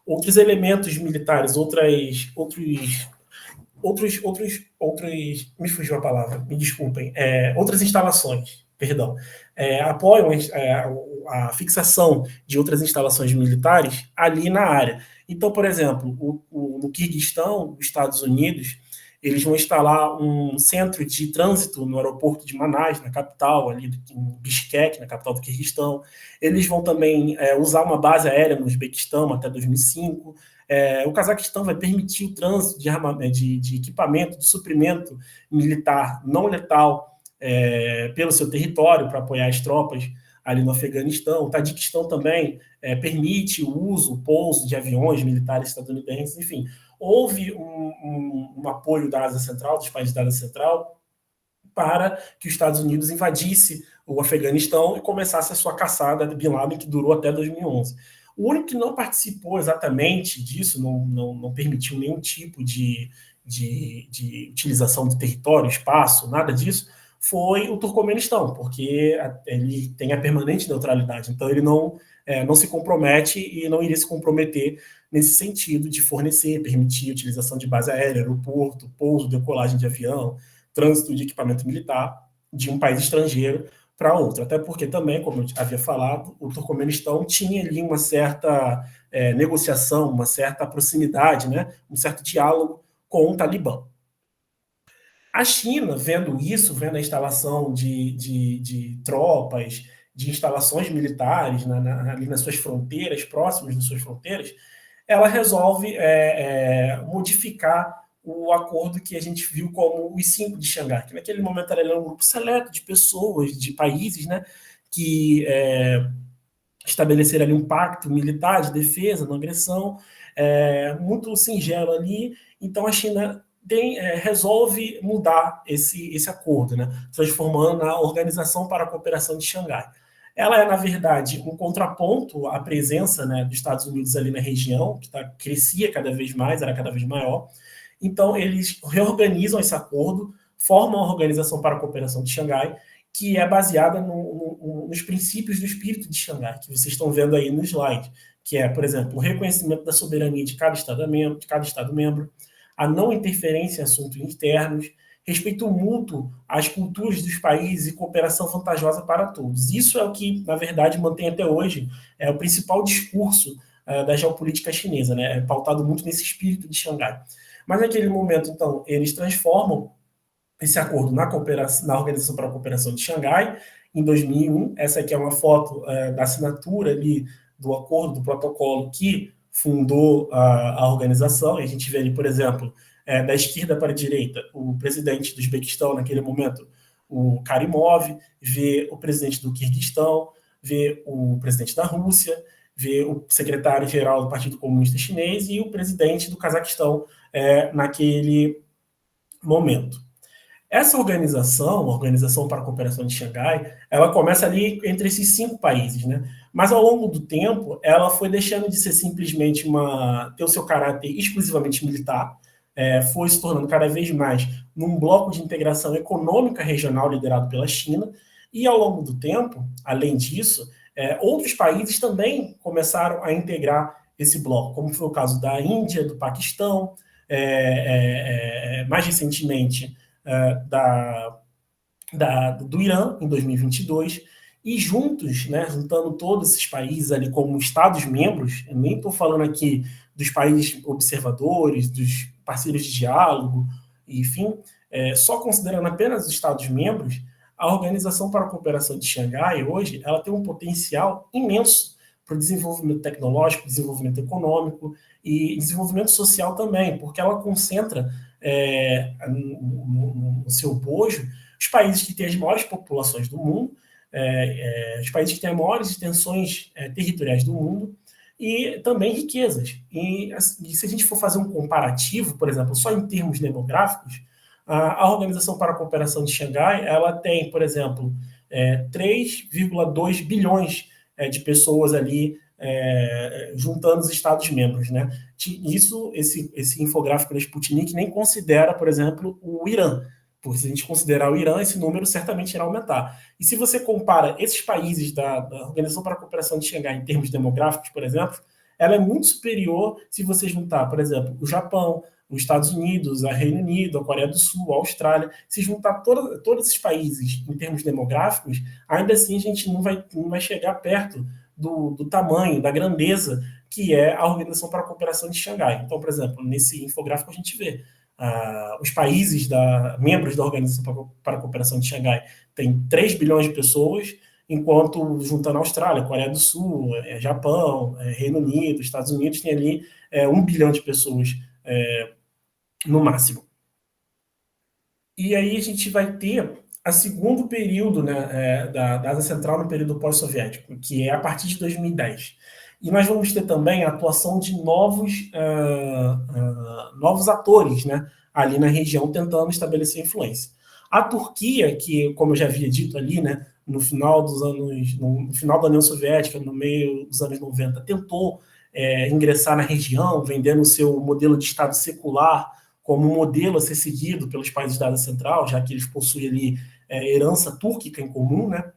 [SPEAKER 2] outros elementos militares, me fugiu a palavra, me desculpem, outras instalações, perdão, apoiam a fixação de outras instalações militares ali na área. Então, por exemplo, no Quirguistão, os Estados Unidos, eles vão instalar um centro de trânsito no aeroporto de Manás, na capital, ali em Bishkek, na capital do Quirguistão. Eles vão também usar uma base aérea no Uzbequistão até 2005. O Cazaquistão vai permitir o trânsito de equipamento, de suprimento militar não letal pelo seu território para apoiar as tropas ali no Afeganistão. O Tadiquistão também permite o uso, o pouso de aviões militares estadunidenses, enfim. houve um apoio da Ásia Central, dos países da Ásia Central, para que os Estados Unidos invadisse o Afeganistão e começasse a sua caçada de Bin Laden, que durou até 2011. O único que não participou exatamente disso, não permitiu nenhum tipo de utilização de território, espaço, nada disso, foi o Turcomenistão, porque ele tem a permanente neutralidade, então ele não se compromete e não iria se comprometer nesse sentido de fornecer, permitir a utilização de base aérea, aeroporto, pouso, decolagem de avião, trânsito de equipamento militar de um país estrangeiro para outro. Até porque também, como eu havia falado, o Turcomenistão tinha ali uma certa negociação, uma certa proximidade, né, um certo diálogo com o Talibã. A China, vendo isso, vendo a instalação de tropas, de instalações militares ali nas suas fronteiras, próximas das suas fronteiras, ela resolve modificar o acordo que a gente viu como os 5 de Xangai, que naquele momento era um grupo seleto de pessoas, de países, né, que estabeleceram ali um pacto militar de defesa, não agressão, muito singelo ali. Então a China resolve mudar esse acordo, né, transformando na Organização para a Cooperação de Xangai. Ela é, na verdade, um contraponto à presença, né, dos Estados Unidos ali na região, que crescia cada vez mais, era cada vez maior. Então, eles reorganizam esse acordo, formam a Organização para a Cooperação de Xangai, que é baseada nos princípios do espírito de Xangai, que vocês estão vendo aí no slide, que é, por exemplo, o reconhecimento da soberania de cada Estado membro, a não interferência em assuntos internos, respeito mútuo às culturas dos países e cooperação vantajosa para todos. Isso é o que, na verdade, mantém até hoje o principal discurso da geopolítica chinesa, né? É pautado muito nesse espírito de Xangai. Mas naquele momento, então, eles transformam esse acordo na Organização para a Cooperação de Xangai, em 2001. Essa aqui é uma foto da assinatura ali do acordo, do protocolo que fundou a organização. E a gente vê ali, por exemplo, da esquerda para a direita, o presidente do Uzbequistão, naquele momento, o Karimov, vê o presidente do Quirguistão, vê o presidente da Rússia, vê o secretário-geral do Partido Comunista Chinês e o presidente do Cazaquistão naquele momento. Essa organização, a Organização para a Cooperação de Xangai, ela começa ali entre esses 5 países, né? Mas ao longo do tempo, ela foi deixando de ser simplesmente ter o seu caráter exclusivamente militar, foi se tornando cada vez mais num bloco de integração econômica regional liderado pela China, e ao longo do tempo, além disso, outros países também começaram a integrar esse bloco, como foi o caso da Índia, do Paquistão, mais recentemente do Irã, em 2022, e juntos, né, juntando todos esses países ali como Estados-membros, eu nem estou falando aqui dos países observadores, dos parceiros de diálogo, enfim, só considerando apenas os Estados-membros, a Organização para a Cooperação de Xangai, hoje, ela tem um potencial imenso para o desenvolvimento tecnológico, desenvolvimento econômico e desenvolvimento social também, porque ela concentra no seu bojo os países que têm as maiores populações do mundo, os países que têm as maiores extensões territoriais do mundo e também riquezas. E se a gente for fazer um comparativo, por exemplo, só em termos demográficos, a Organização para a Cooperação de Xangai, ela tem, por exemplo, 3,2 bilhões de pessoas ali juntando os Estados-membros, né? Esse infográfico da Sputnik nem considera, por exemplo, o Irã, porque se a gente considerar o Irã, esse número certamente irá aumentar. E se você compara esses países da Organização para a Cooperação de Xangai em termos demográficos, por exemplo, ela é muito superior se você juntar, por exemplo, o Japão, os Estados Unidos, o Reino Unido, a Coreia do Sul, a Austrália. Se juntar todos esses países em termos demográficos, ainda assim a gente não vai chegar perto do tamanho, da grandeza que é a Organização para a Cooperação de Xangai. Então, por exemplo, nesse infográfico a gente vê os países membros da Organização para a Cooperação de Xangai têm 3 bilhões de pessoas, enquanto juntando a Austrália, Coreia do Sul, Japão, Reino Unido, Estados Unidos, tem ali 1 bilhão de pessoas no máximo. E aí a gente vai ter o segundo período, né, da Ásia Central no período pós-soviético, que é a partir de 2010. E nós vamos ter também a atuação de novos atores, né, ali na região, tentando estabelecer influência. A Turquia, que, como eu já havia dito ali, né, no final da União Soviética, no meio dos anos 90, tentou ingressar na região, vendendo o seu modelo de Estado secular como modelo a ser seguido pelos países da Ásia Central, já que eles possuem ali herança túrquica em comum, né?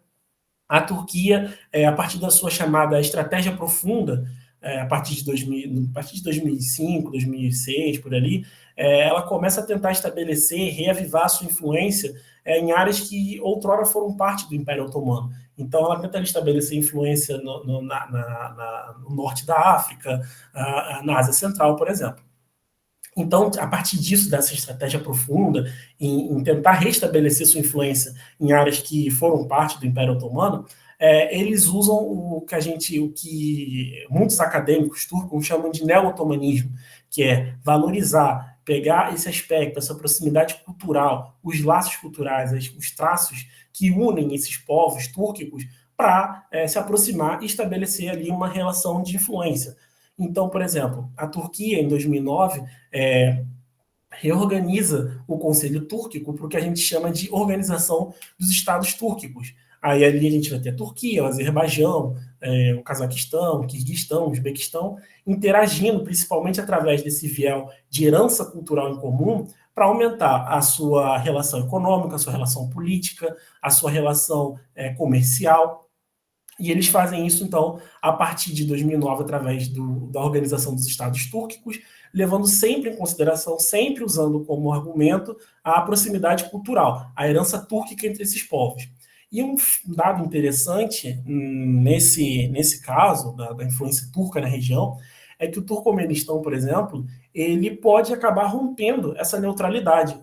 [SPEAKER 2] A Turquia, a partir da sua chamada estratégia profunda, a partir de 2005, 2006, por ali, ela começa a tentar estabelecer, reavivar a sua influência em áreas que outrora foram parte do Império Otomano. Então, ela tenta estabelecer influência no norte da África, na Ásia Central, por exemplo. Então, a partir disso, dessa estratégia profunda, em tentar restabelecer sua influência em áreas que foram parte do Império Otomano, eles usam o que muitos acadêmicos turcos chamam de neo-otomanismo, que é valorizar, pegar esse aspecto, essa proximidade cultural, os laços culturais, os traços que unem esses povos túrquicos para se aproximar e estabelecer ali uma relação de influência. Então, por exemplo, a Turquia, em 2009, reorganiza o Conselho Túrquico para o que a gente chama de Organização dos Estados Túrquicos. Aí ali a gente vai ter a Turquia, o Azerbaijão, o Cazaquistão, o Quirguistão, o Uzbequistão, interagindo principalmente através desse viés de herança cultural em comum para aumentar a sua relação econômica, a sua relação política, a sua relação comercial. E eles fazem isso, então, a partir de 2009, através da Organização dos Estados Túrquicos, levando sempre em consideração, sempre usando como argumento a proximidade cultural, a herança túrquica entre esses povos. E um dado interessante nesse caso, da influência turca na região, é que o Turcomenistão, por exemplo, ele pode acabar rompendo essa neutralidade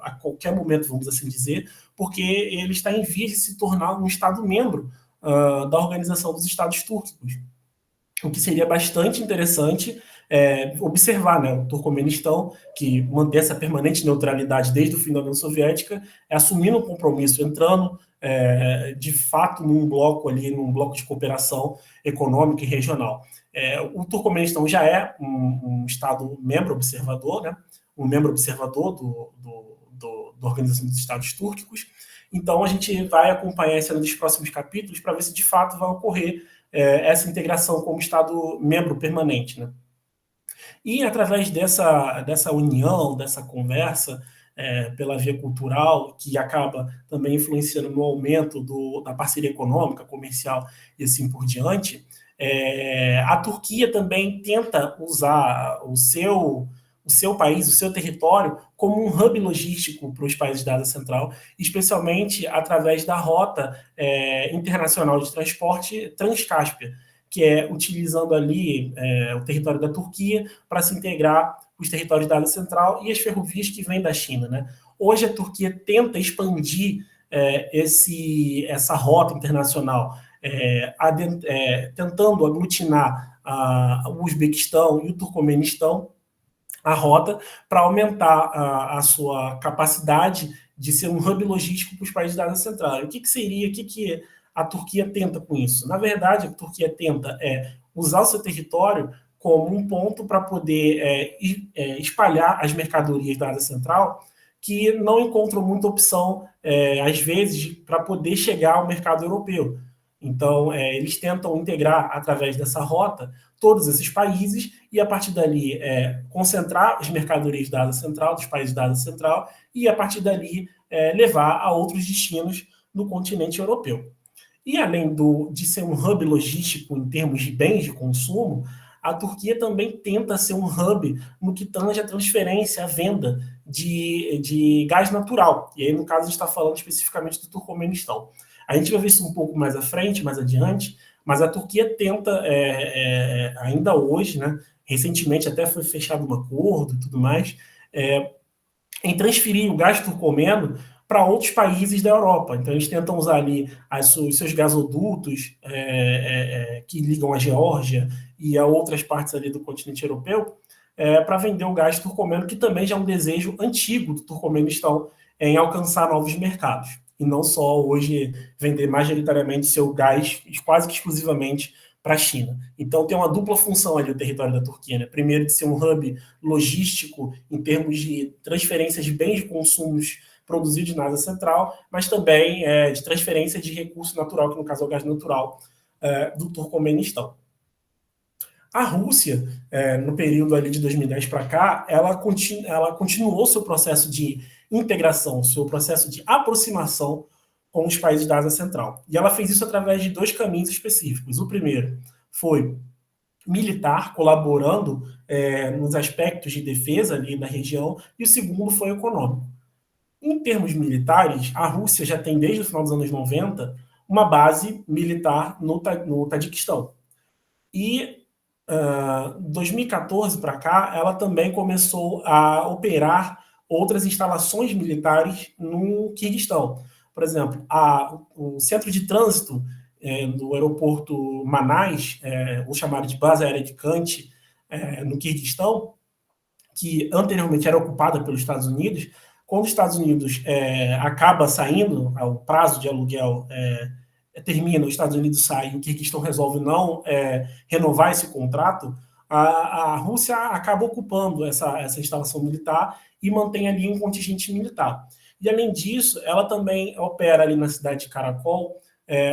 [SPEAKER 2] a qualquer momento, vamos assim dizer, porque ele está em vias de se tornar um Estado-membro da Organização dos Estados Túrquicos. O que seria bastante interessante observar, né? O Turcomenistão, que mantém essa permanente neutralidade desde o fim da União Soviética, assumindo um compromisso, entrando de fato num bloco de cooperação econômica e regional. O Turcomenistão já é um Estado membro observador, né? Um membro observador da Organização dos Estados Túrquicos. Então, a gente vai acompanhar esse ano dos próximos capítulos para ver se de fato vai ocorrer essa integração como Estado membro permanente, né? E através dessa união, dessa conversa pela via cultural, que acaba também influenciando no aumento da parceria econômica, comercial e assim por diante, a Turquia também tenta usar o seu país, o seu território, como um hub logístico para os países da Ásia Central, especialmente através da rota internacional de transporte Transcáspia, que é utilizando ali o território da Turquia para se integrar os territórios da Ásia Central e as ferrovias que vêm da China, né? Hoje a Turquia tenta expandir essa rota internacional, tentando aglutinar o Uzbequistão e o Turcomenistão, a rota, para aumentar a sua capacidade de ser um hub logístico para os países da Ásia Central. E o que a Turquia tenta com isso? Na verdade, a Turquia tenta usar o seu território como um ponto para poder espalhar as mercadorias da Ásia Central, que não encontram muita opção, às vezes, para poder chegar ao mercado europeu. Então, eles tentam integrar, através dessa rota, todos esses países e, a partir dali, concentrar as mercadorias da Ásia Central, dos países da Ásia Central, e, a partir dali, levar a outros destinos no continente europeu. E, além de ser um hub logístico em termos de bens de consumo, a Turquia também tenta ser um hub no que tange a transferência, a venda de gás natural. E aí, no caso, a gente está falando especificamente do Turcomenistão. A gente vai ver isso um pouco mais à frente, mais adiante, mas a Turquia tenta, ainda hoje, né, recentemente até foi fechado um acordo e tudo mais, em transferir o gás turcomeno para outros países da Europa. Então, eles tentam usar ali os seus gasodutos que ligam a Geórgia e a outras partes ali do continente europeu para vender o gás turcomeno, que também já é um desejo antigo do Turcomenistão em alcançar novos mercados. e não só hoje vender majoritariamente seu gás quase que exclusivamente para a China. Então tem uma dupla função ali o território da Turquia, né? Primeiro de ser um hub logístico em termos de transferência de bens de consumos produzidos na Ásia Central, mas também de transferência de recurso natural, que no caso é o gás natural do Turcomenistão. A Rússia, no período ali de 2010 para cá, ela continuou seu processo de integração, seu processo de aproximação com os países da Ásia Central. E ela fez isso através de dois caminhos específicos. O primeiro foi militar, colaborando nos aspectos de defesa ali na região, e o segundo foi econômico. Em termos militares, a Rússia já tem, desde o final dos anos 90, uma base militar no Tajiquistão. E 2014 para cá, ela também começou a operar outras instalações militares no Quirguistão. Por exemplo, o centro de trânsito do aeroporto Manais, ou chamado de base aérea de Kant, no Quirguistão, que anteriormente era ocupada pelos Estados Unidos. Quando os Estados Unidos acaba saindo, o prazo de aluguel termina, os Estados Unidos saem, o Quirguistão resolve não renovar esse contrato, a Rússia acaba ocupando essa instalação militar e mantém ali um contingente militar. E, além disso, ela também opera ali na cidade de Karakol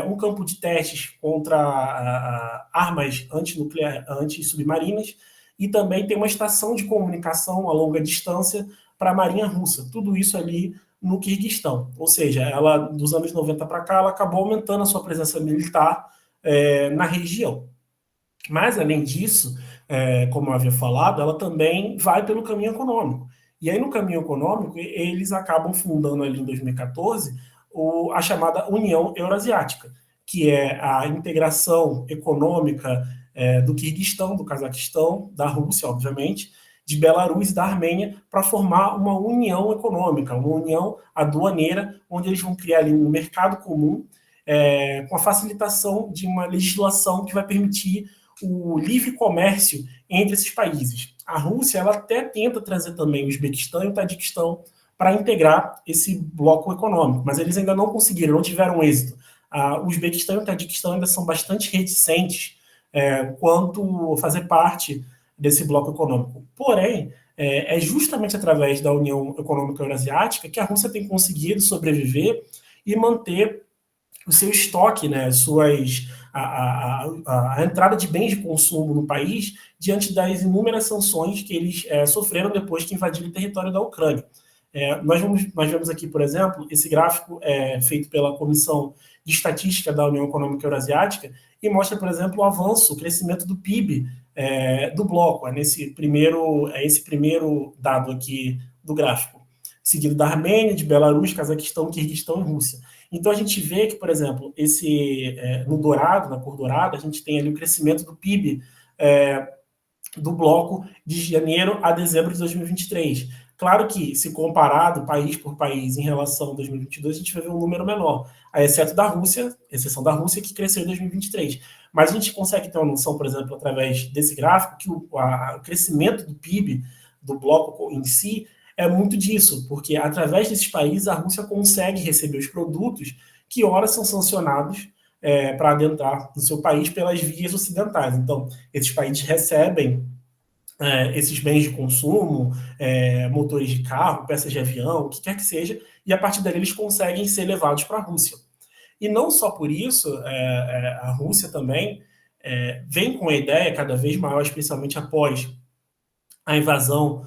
[SPEAKER 2] um campo de testes contra armas anti-submarinas, e também tem uma estação de comunicação a longa distância para a Marinha Russa. Tudo isso ali no Quirguistão. Ou seja, ela, dos anos 90 para cá, ela acabou aumentando a sua presença militar na região. Mas, além disso, como eu havia falado, ela também vai pelo caminho econômico. E aí, no caminho econômico, eles acabam fundando ali em 2014 a chamada União Eurasiática, que é a integração econômica do Quirguistão, do Cazaquistão, da Rússia, obviamente, de Belarus e da Armênia, para formar uma união econômica, uma união aduaneira, onde eles vão criar ali um mercado comum, com a facilitação de uma legislação que vai permitir o livre comércio entre esses países. A Rússia, ela até tenta trazer também o Uzbequistão e o Tadiquistão para integrar esse bloco econômico, mas eles ainda não conseguiram, não tiveram êxito. O Uzbequistão e o Tadiquistão ainda são bastante reticentes quanto a fazer parte desse bloco econômico. Porém, é justamente através da União Econômica Eurasiática que a Rússia tem conseguido sobreviver e manter o seu estoque, né, a entrada de bens de consumo no país diante das inúmeras sanções que eles sofreram depois que invadiram o território da Ucrânia. Nós vemos aqui, por exemplo, esse gráfico feito pela Comissão de Estatística da União Econômica Eurasiática e mostra, por exemplo, o avanço, o crescimento do PIB do bloco. Esse primeiro dado aqui do gráfico, seguido da Armênia, de Belarus, Cazaquistão, Quirguistão e Rússia. Então a gente vê que, por exemplo, no dourado, na cor dourada, a gente tem ali o crescimento do PIB do bloco de janeiro a dezembro de 2023. Claro que, se comparado país por país em relação a 2022, a gente vai ver um número menor, exceção da Rússia, que cresceu em 2023. Mas a gente consegue ter uma noção, por exemplo, através desse gráfico, que o crescimento do PIB do bloco em si é muito disso, porque através desses países a Rússia consegue receber os produtos que, ora, são sancionados para adentrar no seu país pelas vias ocidentais. Então, esses países recebem esses bens de consumo, motores de carro, peças de avião, o que quer que seja, e a partir dali eles conseguem ser levados para a Rússia. E não só por isso, a Rússia também vem com a ideia cada vez maior, especialmente após a invasão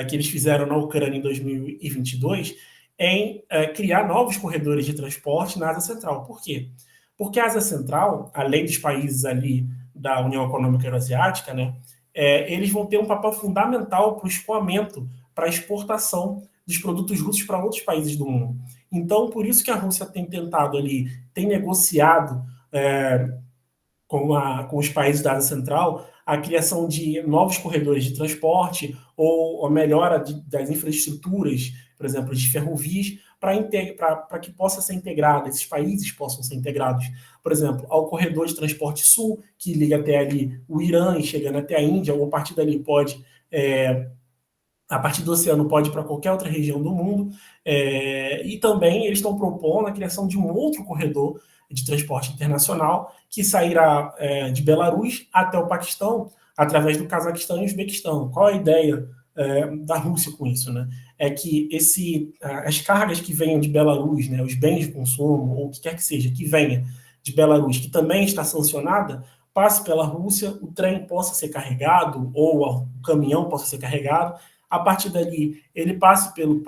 [SPEAKER 2] que eles fizeram na Ucrânia em 2022, em criar novos corredores de transporte na Ásia Central. Por quê? Porque a Ásia Central, além dos países ali da União Econômica Eurasiática, né, eles vão ter um papel fundamental para o escoamento, para a exportação dos produtos russos para outros países do mundo. Então, por isso que a Rússia tem tentado ali, tem negociado com os países da Ásia Central a criação de novos corredores de transporte ou a melhora das infraestruturas, por exemplo, de ferrovias, para que possa ser integrado, esses países possam ser integrados, por exemplo, ao corredor de transporte sul, que liga até ali o Irã e chegando até a Índia, ou a partir dali pode a partir do oceano pode ir para qualquer outra região do mundo, e também eles estão propondo a criação de um outro corredor de transporte internacional que sairá de Belarus até o Paquistão, através do Cazaquistão e Uzbequistão. Qual a ideia da Rússia com isso, né? É que as cargas que venham de Belarus, né, os bens de consumo, ou o que quer que seja, que venha de Belarus, que também está sancionada, passe pela Rússia, o trem possa ser carregado, ou o caminhão possa ser carregado. A partir dali, ele passe pelo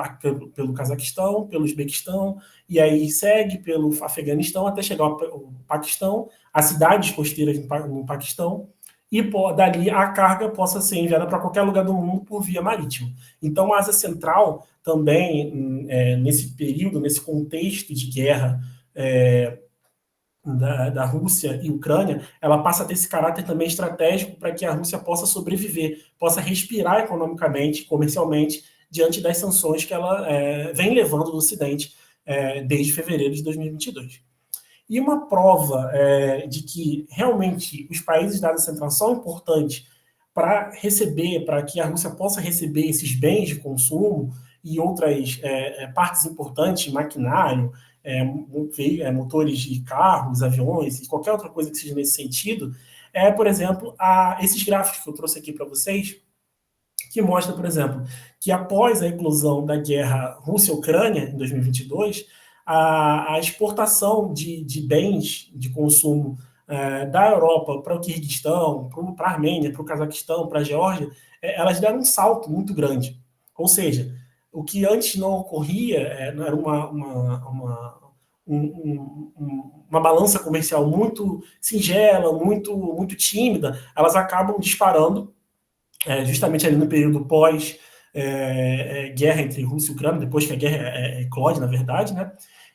[SPEAKER 2] Cazaquistão, pelo Uzbequistão, e aí segue pelo Afeganistão até chegar ao Paquistão, as cidades costeiras no Paquistão, e dali a carga possa ser enviada para qualquer lugar do mundo por via marítima. Então, a Ásia Central também, nesse período, nesse contexto de guerra da Rússia e Ucrânia, ela passa a ter esse caráter também estratégico para que a Rússia possa sobreviver, possa respirar economicamente, comercialmente, diante das sanções que ela vem levando do Ocidente desde fevereiro de 2022. E uma prova de que realmente os países da Ásia Central são importantes para receber, para que a Rússia possa receber esses bens de consumo e outras partes importantes, maquinário, motores de carros, aviões e qualquer outra coisa que seja nesse sentido, por exemplo, esses gráficos que eu trouxe aqui para vocês, que mostra, por exemplo, que após a eclosão da guerra Rússia-Ucrânia, em 2022, a exportação de bens de consumo da Europa para o Quirguistão, para a Armênia, para o Cazaquistão, para a Geórgia, elas deram um salto muito grande. Ou seja, o que antes não ocorria era uma balança comercial muito singela, muito tímida, elas acabam disparando justamente ali no período pós-guerra entre Rússia e Ucrânia, depois que a guerra eclode, na verdade, né?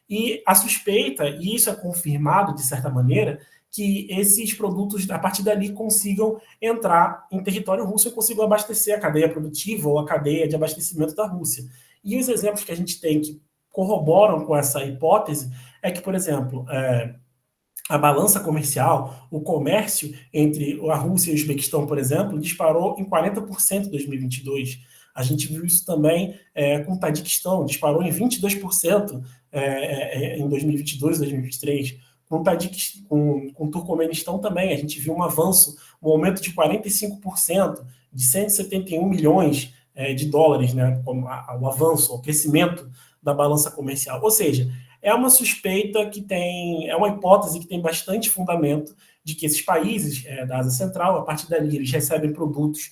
[SPEAKER 2] E a suspeita, e isso é confirmado de certa maneira, que esses produtos, a partir dali, consigam entrar em território russo e consigam abastecer a cadeia produtiva ou a cadeia de abastecimento da Rússia. E os exemplos que a gente tem que corroboram com essa hipótese é que, por exemplo, a balança comercial, o comércio entre a Rússia e o Uzbequistão, por exemplo, disparou em 40% em 2022. A gente viu isso também com o Tajiquistão, disparou em 22% em 2022, 2023. Com o Turcomenistão também, a gente viu um avanço, um aumento de 45%, de 171 milhões de dólares, né, o avanço, o crescimento da balança comercial. Ou seja, é uma suspeita é uma hipótese que tem bastante fundamento de que esses países da Ásia Central, a partir dali, eles recebem produtos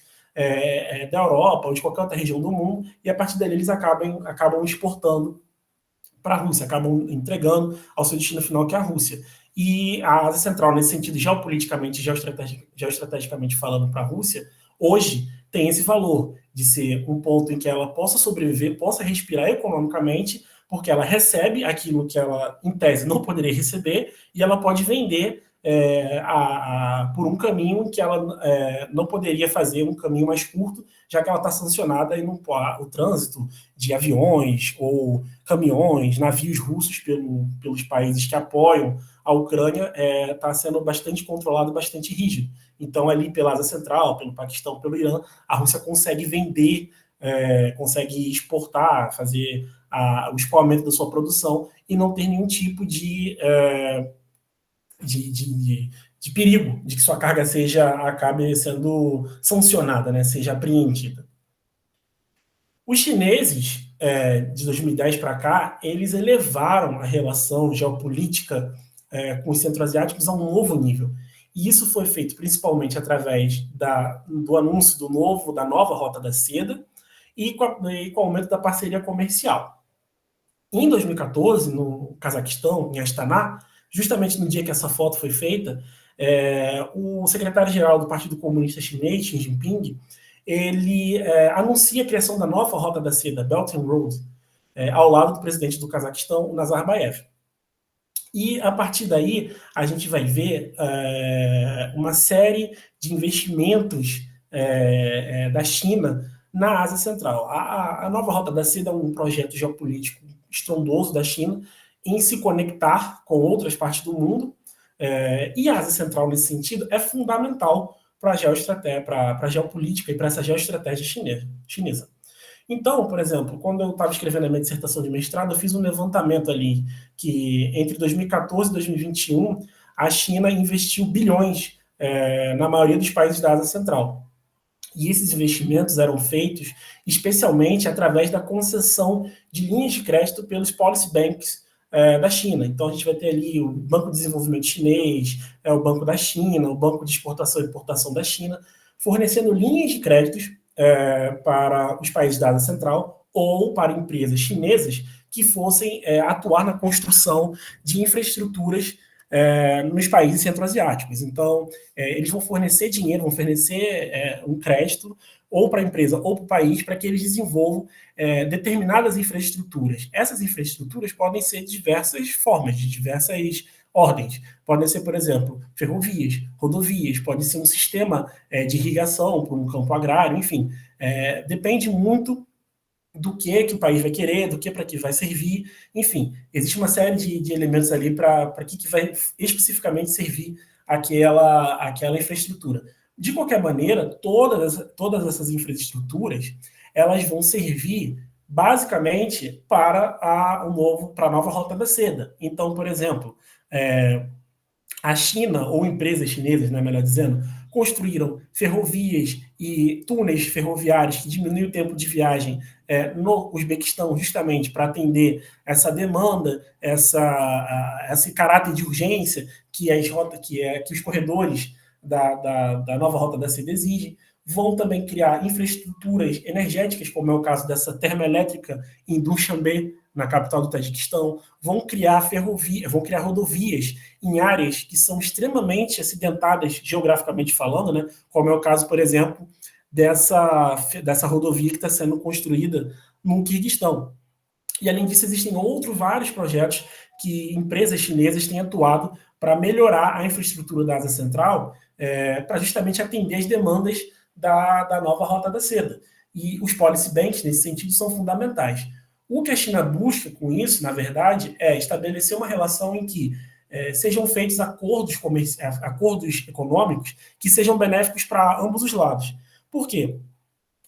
[SPEAKER 2] da Europa ou de qualquer outra região do mundo, e a partir dali eles acabam exportando para a Rússia, acabam entregando ao seu destino final, que é a Rússia. E a Ásia Central, nesse sentido, geopoliticamente, geoestrategicamente falando para a Rússia, hoje tem esse valor de ser um ponto em que ela possa sobreviver, possa respirar economicamente, porque ela recebe aquilo que ela, em tese, não poderia receber, e ela pode vender por um caminho que ela não poderia fazer, um caminho mais curto, já que ela está sancionada e o trânsito de aviões ou caminhões, navios russos pelos países que apoiam a Ucrânia está sendo bastante controlado, bastante rígido. Então, ali pela Ásia Central, pelo Paquistão, pelo Irã, a Rússia consegue vender, consegue exportar, fazer o escoamento da sua produção e não ter nenhum tipo de perigo de que sua carga acabe sendo sancionada, né, seja apreendida. Os chineses, de 2010 para cá, eles elevaram a relação geopolítica com os centro-asiáticos a um novo nível. E isso foi feito principalmente através do anúncio da nova Rota da Seda e com o aumento da parceria comercial. Em 2014, no Cazaquistão, em Astana, justamente no dia que essa foto foi feita, o secretário-geral do Partido Comunista Chinês, Xi Jinping, ele anuncia a criação da nova Rota da Seda, Belt and Road, ao lado do presidente do Cazaquistão, Nazarbayev. E, a partir daí, a gente vai ver uma série de investimentos da China na Ásia Central. A nova Rota da Seda é um projeto geopolítico estrondoso da China em se conectar com outras partes do mundo, e a Ásia Central, nesse sentido, é fundamental para a geopolítica e para essa geoestratégia chinesa. Então, por exemplo, quando eu estava escrevendo a minha dissertação de mestrado, eu fiz um levantamento ali que entre 2014 e 2021 a China investiu bilhões na maioria dos países da Ásia Central. E esses investimentos eram feitos especialmente através da concessão de linhas de crédito pelos policy banks da China. Então, a gente vai ter ali o Banco de Desenvolvimento Chinês, o Banco da China, o Banco de Exportação e Importação da China, fornecendo linhas de créditos para os países da Ásia Central ou para empresas chinesas que fossem atuar na construção de infraestruturas nos países centro-asiáticos. Então, eles vão fornecer dinheiro, vão fornecer um crédito ou para a empresa ou para o país para que eles desenvolvam determinadas infraestruturas. Essas infraestruturas podem ser de diversas formas, de diversas ordens. Podem ser, por exemplo, ferrovias, rodovias, pode ser um sistema de irrigação para um campo agrário, enfim. Depende muito do que o país vai querer, do que para que vai servir, enfim, existe uma série de elementos ali para que vai especificamente servir aquela infraestrutura. De qualquer maneira, todas essas infraestruturas, elas vão servir basicamente para a nova Rota da Seda. Então, por exemplo, a China, ou empresas chinesas, né, melhor dizendo, construíram ferrovias e túneis ferroviários que diminuem o tempo de viagem no Uzbequistão, justamente para atender essa demanda, esse caráter de urgência que os corredores da nova Rota da Seda exigem. Vão também criar infraestruturas energéticas, como é o caso dessa termoelétrica em Dushanbe, na capital do Tajiquistão, vão criar rodovias em áreas que são extremamente acidentadas, geograficamente falando, né? Como é o caso, por exemplo, dessa rodovia que está sendo construída no Quirguistão. E, além disso, existem vários projetos que empresas chinesas têm atuado para melhorar a infraestrutura da Ásia Central, para justamente atender as demandas da nova Rota da Seda. E os policy banks, nesse sentido, são fundamentais. O que a China busca com isso, na verdade, é estabelecer uma relação em que sejam feitos acordos econômicos que sejam benéficos para ambos os lados. Por quê?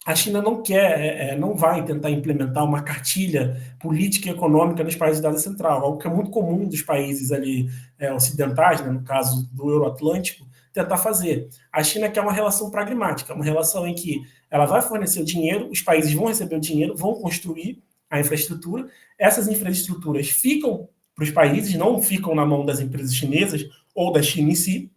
[SPEAKER 2] A China não vai tentar implementar uma cartilha política e econômica nos países da Ásia Central, algo que é muito comum dos países ali ocidentais, né, no caso do Euroatlântico, tentar fazer. A China quer uma relação pragmática, uma relação em que ela vai fornecer o dinheiro, os países vão receber o dinheiro, vão construir a infraestrutura, essas infraestruturas ficam para os países, não ficam na mão das empresas chinesas ou da China em si,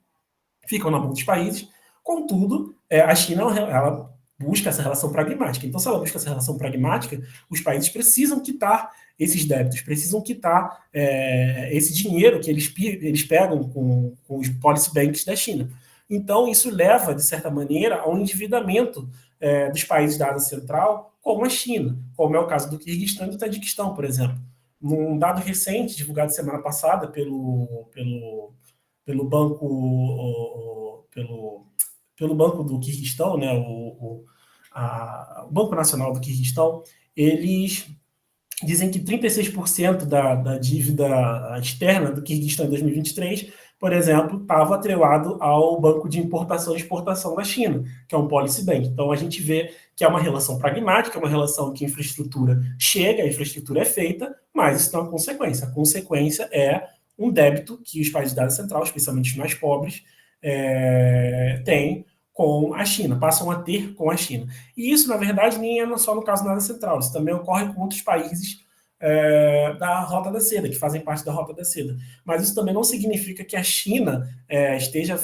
[SPEAKER 2] ficam na mão dos países. Contudo, a China ela busca essa relação pragmática. Então, se ela busca essa relação pragmática, os países precisam quitar esses débitos, precisam quitar esse dinheiro que eles pegam com os policy banks da China. Então, isso leva, de certa maneira, a um endividamento dos países da Ásia Central, como a China, como é o caso do Quirguistão e do Tajiquistão, por exemplo. Num dado recente, divulgado semana passada pelo Banco do Quirguistão, né, o Banco Nacional do Quirguistão, eles dizem que 36% da dívida externa do Quirguistão em 2023, por exemplo, estava atrelado ao Banco de Importação e Exportação da China, que é um policy bank. Então, a gente vê que é uma relação pragmática, uma relação que a infraestrutura chega, a infraestrutura é feita, mas isso tem uma consequência. A consequência é um débito que os países da Ásia Central, especialmente os mais pobres, têm com a China, passam a ter com a China. E isso, na verdade, nem é só no caso da Ásia Central, isso também ocorre com outros países da Rota da Seda, que fazem parte da Rota da Seda. Mas isso também não significa que a China esteja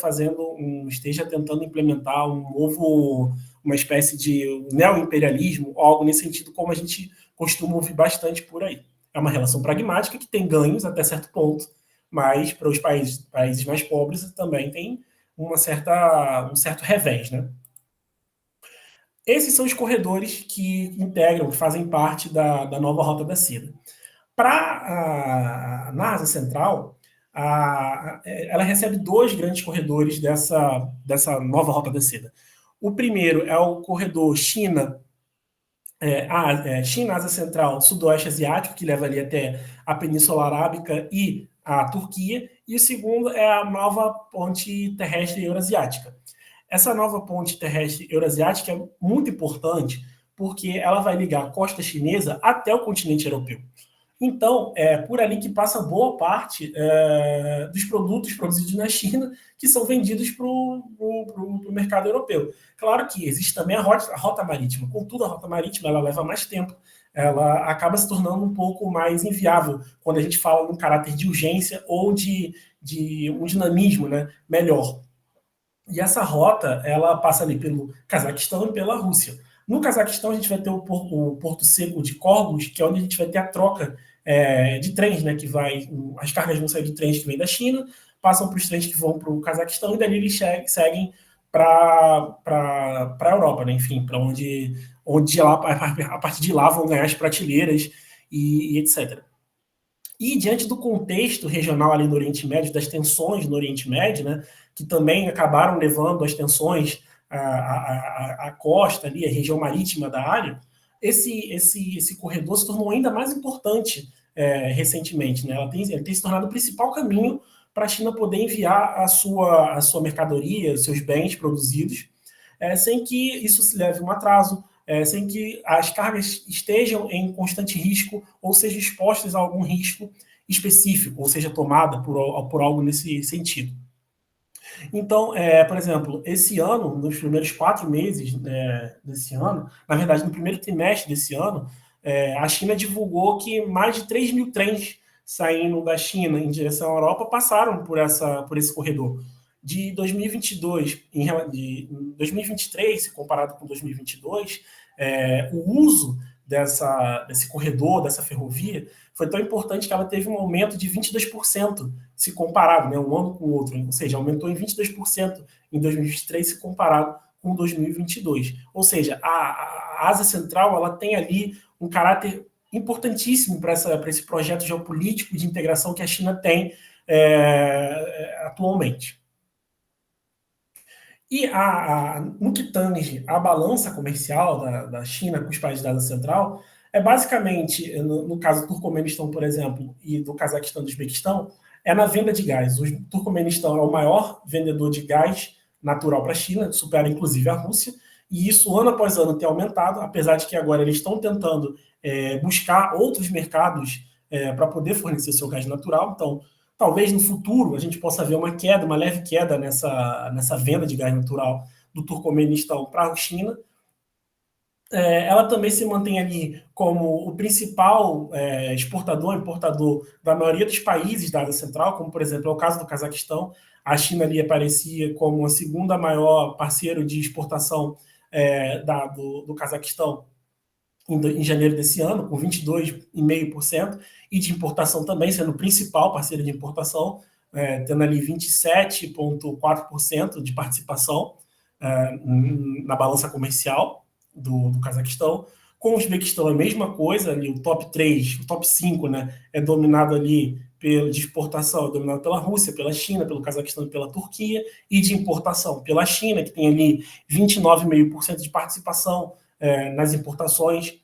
[SPEAKER 2] tentando implementar uma espécie de neoimperialismo, ou algo nesse sentido, como a gente costuma ouvir bastante por aí. É uma relação pragmática que tem ganhos até certo ponto, mas para os países mais pobres também tem um certo revés, né? Esses são os corredores que integram, que fazem parte da nova Rota da Seda. Na Ásia Central, ela recebe 2 grandes corredores dessa nova Rota da Seda. O primeiro é o corredor China, Ásia Central, Sudoeste Asiático, que leva ali até a Península Arábica e a Turquia, e o segundo é a nova ponte terrestre eurasiática. Essa nova ponte terrestre eurasiática é muito importante porque ela vai ligar a costa chinesa até o continente europeu. Então, é por ali que passa boa parte dos produtos produzidos na China que são vendidos para o mercado europeu. Claro que existe também a rota marítima. Contudo, a rota marítima ela leva mais tempo. Ela acaba se tornando um pouco mais inviável quando a gente fala num caráter de urgência ou de um dinamismo, né, melhor. E essa rota, ela passa ali pelo Cazaquistão e pela Rússia. No Cazaquistão, a gente vai ter o Porto Seco de Corvos, que é onde a gente vai ter a troca de trens, né? Que vai, as cargas vão sair de trens que vêm da China, passam para os trens que vão para o Cazaquistão e dali eles seguem para a Europa, né? Enfim, para onde lá, a partir de lá vão ganhar as prateleiras e etc. E diante do contexto regional ali no Oriente Médio, das tensões no Oriente Médio, né, que também acabaram levando as tensões à costa ali, a região marítima da área, esse corredor se tornou ainda mais importante recentemente, né? Ele tem se tornado o principal caminho para a China poder enviar a sua mercadoria, os seus bens produzidos, sem que isso se leve um atraso, sem que as cargas estejam em constante risco ou sejam expostas a algum risco específico, ou seja, tomada por algo nesse sentido. Então, por exemplo, esse ano, nos primeiros 4 meses desse ano, na verdade, no primeiro trimestre desse ano, a China divulgou que mais de 3 mil trens saindo da China em direção à Europa passaram por esse corredor. De 2022, de 2023, comparado com 2022, o uso desse corredor, dessa ferrovia, foi tão importante que ela teve um aumento de 22% se comparado, né, um ano com o outro, ou seja, aumentou em 22% em 2023 se comparado com 2022. Ou seja, a Ásia Central ela tem ali um caráter importantíssimo para esse projeto geopolítico de integração que a China tem atualmente. E no que tange a balança comercial da China com os países da Ásia Central, basicamente, no caso do Turcomenistão, por exemplo, e do Cazaquistão e do Uzbequistão, na venda de gás. O Turcomenistão é o maior vendedor de gás natural para a China, supera inclusive a Rússia, e isso ano após ano tem aumentado, apesar de que agora eles estão tentando buscar outros mercados para poder fornecer seu gás natural. Então, talvez no futuro a gente possa ver uma leve queda nessa venda de gás natural do Turcomenistão para a China. Ela também se mantém ali como o principal importador da maioria dos países da Ásia Central, como, por exemplo, é o caso do Cazaquistão. A China ali aparecia como a segunda maior parceiro de exportação do Cazaquistão em janeiro desse ano, com 22,5%, e de importação também, sendo o principal parceiro de importação, tendo ali 27,4% de participação na balança comercial do Cazaquistão. Com o Uzbequistão é a mesma coisa, ali, o top 3, o top 5, né, é dominado ali de exportação, é dominado pela Rússia, pela China, pelo Cazaquistão e pela Turquia, e de importação pela China, que tem ali 29,5% de participação nas importações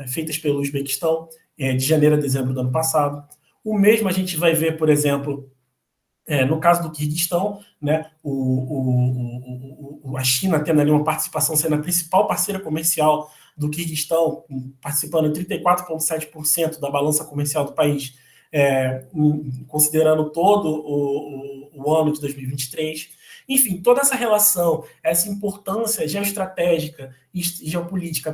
[SPEAKER 2] feitas pelo Uzbequistão de janeiro a dezembro do ano passado. O mesmo a gente vai ver, por exemplo, no caso do Quirguistão, né, a China tendo ali uma participação, sendo a principal parceira comercial do Quirguistão, participando em 34,7% da balança comercial do país, considerando todo o ano de 2023. Enfim, toda essa relação, essa importância geoestratégica e geopolítica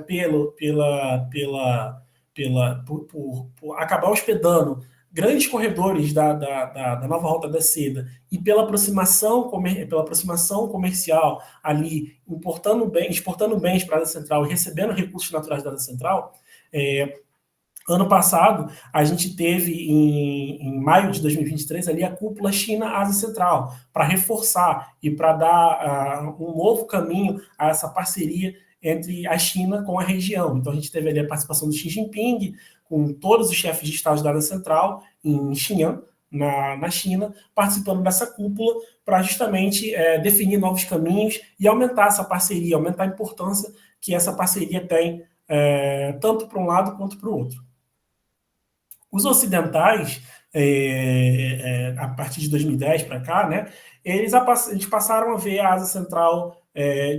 [SPEAKER 2] por acabar hospedando grandes corredores da nova Rota da Seda e pela aproximação comercial ali, exportando bens para a Ásia Central e recebendo recursos naturais da Ásia Central. Ano passado, a gente teve, em maio de 2023, ali a cúpula China-Ásia Central, para reforçar e para dar um novo caminho a essa parceria entre a China com a região. Então, a gente teve ali a participação do Xi Jinping, com todos os chefes de Estado da Ásia Central, em Xi'an, na China, participando dessa cúpula para justamente definir novos caminhos e aumentar essa parceria, aumentar a importância que essa parceria tem, tanto para um lado quanto para o outro. Os ocidentais, a partir de 2010 para cá, né, eles passaram a ver a Ásia Central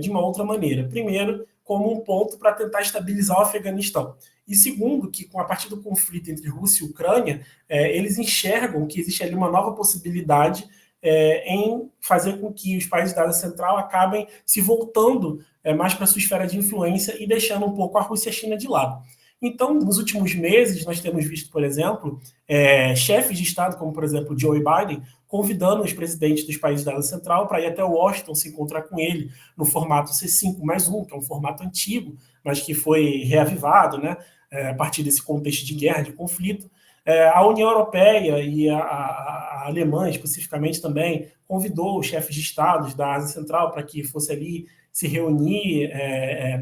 [SPEAKER 2] de uma outra maneira. Primeiro, como um ponto para tentar estabilizar o Afeganistão. E segundo, que a partir do conflito entre Rússia e Ucrânia, eles enxergam que existe ali uma nova possibilidade em fazer com que os países da Ásia Central acabem se voltando mais para a sua esfera de influência e deixando um pouco a Rússia e a China de lado. Então, nos últimos meses, nós temos visto, por exemplo, chefes de Estado, como, por exemplo, Joe Biden, convidando os presidentes dos países da Ásia Central para ir até Washington se encontrar com ele no formato C5+1, que é um formato antigo, mas que foi reavivado, né, a partir desse contexto de guerra, de conflito. A União Europeia e a Alemanha, especificamente, também convidou os chefes de estados da Ásia Central para que fosse ali se reunir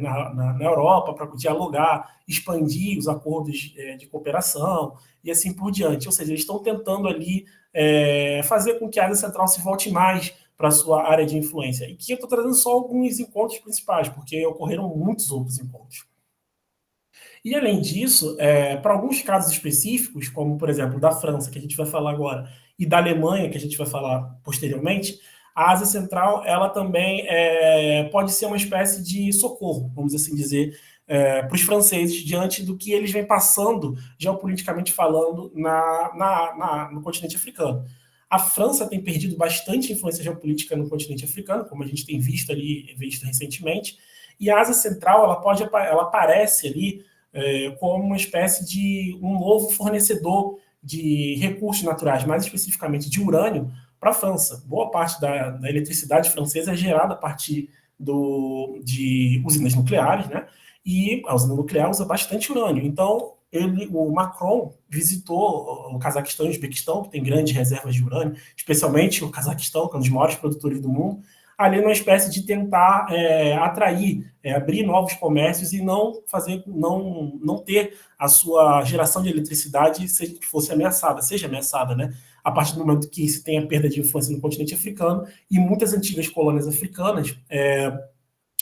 [SPEAKER 2] na Europa para dialogar, expandir os acordos de cooperação e assim por diante. Ou seja, eles estão tentando ali fazer com que a Ásia Central se volte mais para a sua área de influência. E que eu estou trazendo só alguns encontros principais, porque ocorreram muitos outros encontros. E, além disso, para alguns casos específicos, como, por exemplo, da França, que a gente vai falar agora, e da Alemanha, que a gente vai falar posteriormente, a Ásia Central ela também pode ser uma espécie de socorro, vamos assim dizer, para os franceses, diante do que eles vêm passando, geopoliticamente falando, no continente africano. A França tem perdido bastante influência geopolítica no continente africano, como a gente tem visto recentemente, e a Ásia Central ela aparece ali como uma espécie de um novo fornecedor de recursos naturais, mais especificamente de urânio, para a França. Boa parte da eletricidade francesa é gerada a partir de usinas nucleares, né? E a usina nuclear usa bastante urânio. Então, o Macron visitou o Cazaquistão e o Uzbequistão, que tem grandes reservas de urânio, especialmente o Cazaquistão, que é um dos maiores produtores do mundo, ali numa espécie de tentar atrair, abrir novos comércios e não ter a sua geração de eletricidade seja ameaçada, né? A partir do momento que se tem a perda de influência no continente africano e muitas antigas colônias africanas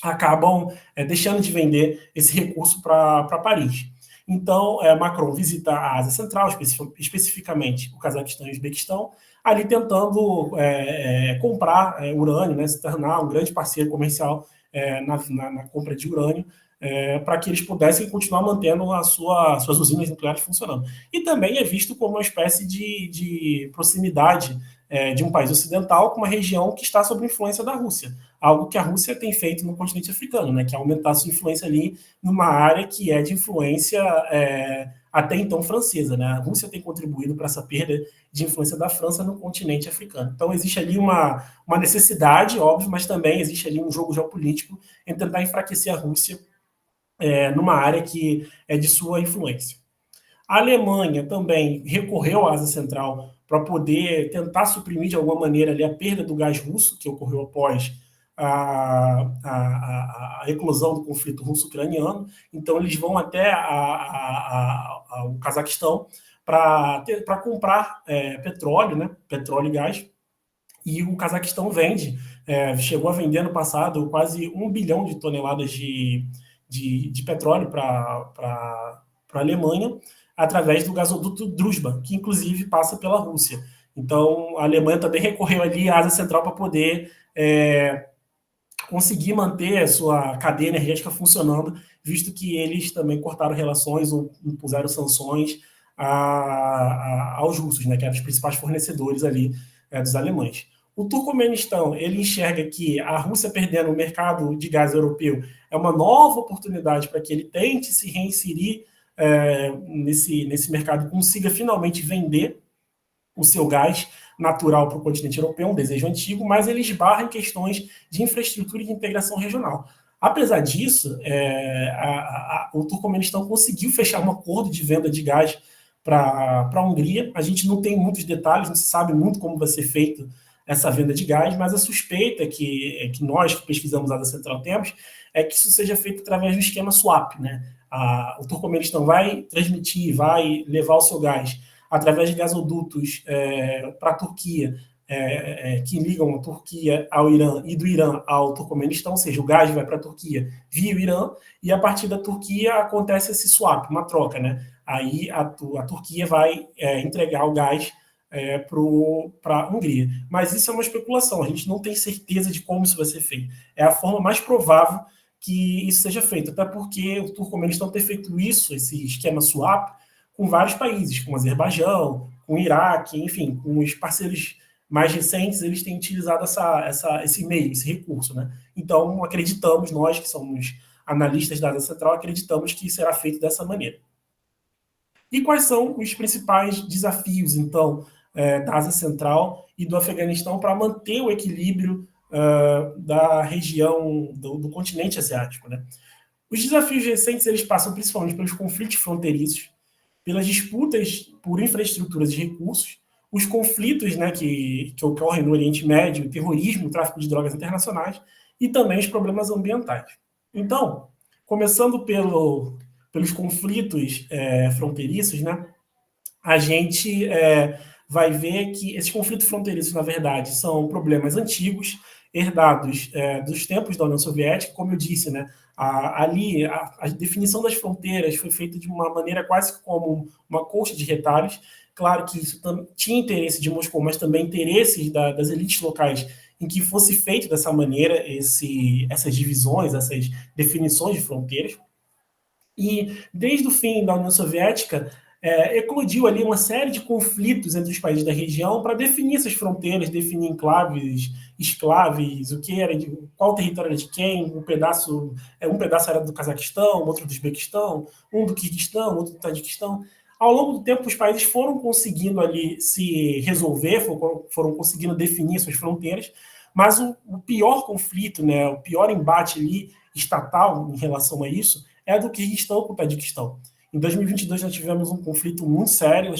[SPEAKER 2] acabam deixando de vender esse recurso para Paris. Então, Macron visita a Ásia Central, especificamente o Cazaquistão e o Uzbequistão, ali tentando comprar urânio, né, se tornar um grande parceiro comercial na compra de urânio, para que eles pudessem continuar mantendo suas usinas nucleares funcionando. E também é visto como uma espécie de proximidade de um país ocidental com uma região que está sob influência da Rússia. Algo que a Rússia tem feito no continente africano, né, que é aumentar sua influência ali numa área que é de influência até então francesa. Né? A Rússia tem contribuído para essa perda de influência da França no continente africano. Então existe ali uma necessidade, óbvio, mas também existe ali um jogo geopolítico em tentar enfraquecer a Rússia numa área que é de sua influência. A Alemanha também recorreu à Ásia Central para poder tentar suprimir de alguma maneira ali a perda do gás russo, que ocorreu após a eclosão do conflito russo-ucraniano. Então, eles vão até o Cazaquistão para comprar petróleo, né? Petróleo e gás, e o Cazaquistão chegou a vender no passado quase 1 bilhão de toneladas de petróleo para a Alemanha, através do gasoduto Druzhba, que inclusive passa pela Rússia. Então, a Alemanha também recorreu ali à Ásia Central para poder conseguir manter a sua cadeia energética funcionando, visto que eles também cortaram relações ou impuseram sanções aos russos, né, que eram os principais fornecedores ali dos alemães. O Turcomenistão, ele enxerga que a Rússia perdendo o mercado de gás europeu é uma nova oportunidade para que ele tente se reinserir nesse mercado e consiga finalmente vender o seu gás natural para o continente europeu, um desejo antigo, mas ele esbarra em questões de infraestrutura e de integração regional. Apesar disso, o Turcomenistão conseguiu fechar um acordo de venda de gás para a Hungria. A gente não tem muitos detalhes, não se sabe muito como vai ser feito essa venda de gás, mas a suspeita que nós que pesquisamos a Ásia Central temos é que isso seja feito através do esquema swap, né? O Turcomenistão vai transmitir, vai levar o seu gás através de gasodutos para a Turquia, que ligam a Turquia ao Irã e do Irã ao Turcomenistão, ou seja, o gás vai para a Turquia via o Irã, e a partir da Turquia acontece esse swap, uma troca, né? Aí a Turquia vai entregar o gás para a Hungria. Mas isso é uma especulação, a gente não tem certeza de como isso vai ser feito. É a forma mais provável que isso seja feito, até porque o Turcomenistão tem feito isso, esse esquema swap, com vários países, com o Azerbaijão, com o Iraque, enfim, com os parceiros mais recentes, eles têm utilizado esse meio, esse recurso, né? Então, acreditamos, nós que somos analistas da Ásia Central, acreditamos que será feito dessa maneira. E quais são os principais desafios, então, da Ásia Central e do Afeganistão para manter o equilíbrio da região do continente asiático, né? Os desafios recentes eles passam principalmente pelos conflitos fronteiriços, pelas disputas por infraestruturas e recursos, os conflitos, né, que ocorrem no Oriente Médio, o terrorismo, o tráfico de drogas internacionais e também os problemas ambientais. Então, começando pelos conflitos fronteiriços, né, a gente vai ver que esses conflitos fronteiriços, na verdade, são problemas antigos, herdados dos tempos da União Soviética, como eu disse, né? A definição das fronteiras foi feita de uma maneira quase como uma colcha de retalhos. Claro que isso tinha interesse de Moscou, mas também interesses das elites locais em que fosse feito dessa maneira essas divisões, essas definições de fronteiras. E desde o fim da União Soviética, eclodiu ali uma série de conflitos entre os países da região para definir essas fronteiras, definir enclaves, esclaves, o que era qual território era de quem, um pedaço era do Cazaquistão, outro do Uzbequistão, um do Quirguistão, outro do Tadiquistão. Ao longo do tempo, os países foram conseguindo ali se resolver, foram conseguindo definir suas fronteiras, mas o pior conflito, né, o pior embate ali estatal em relação a isso é do Quirguistão com o Tadiquistão. Em 2022 nós tivemos um conflito muito sério,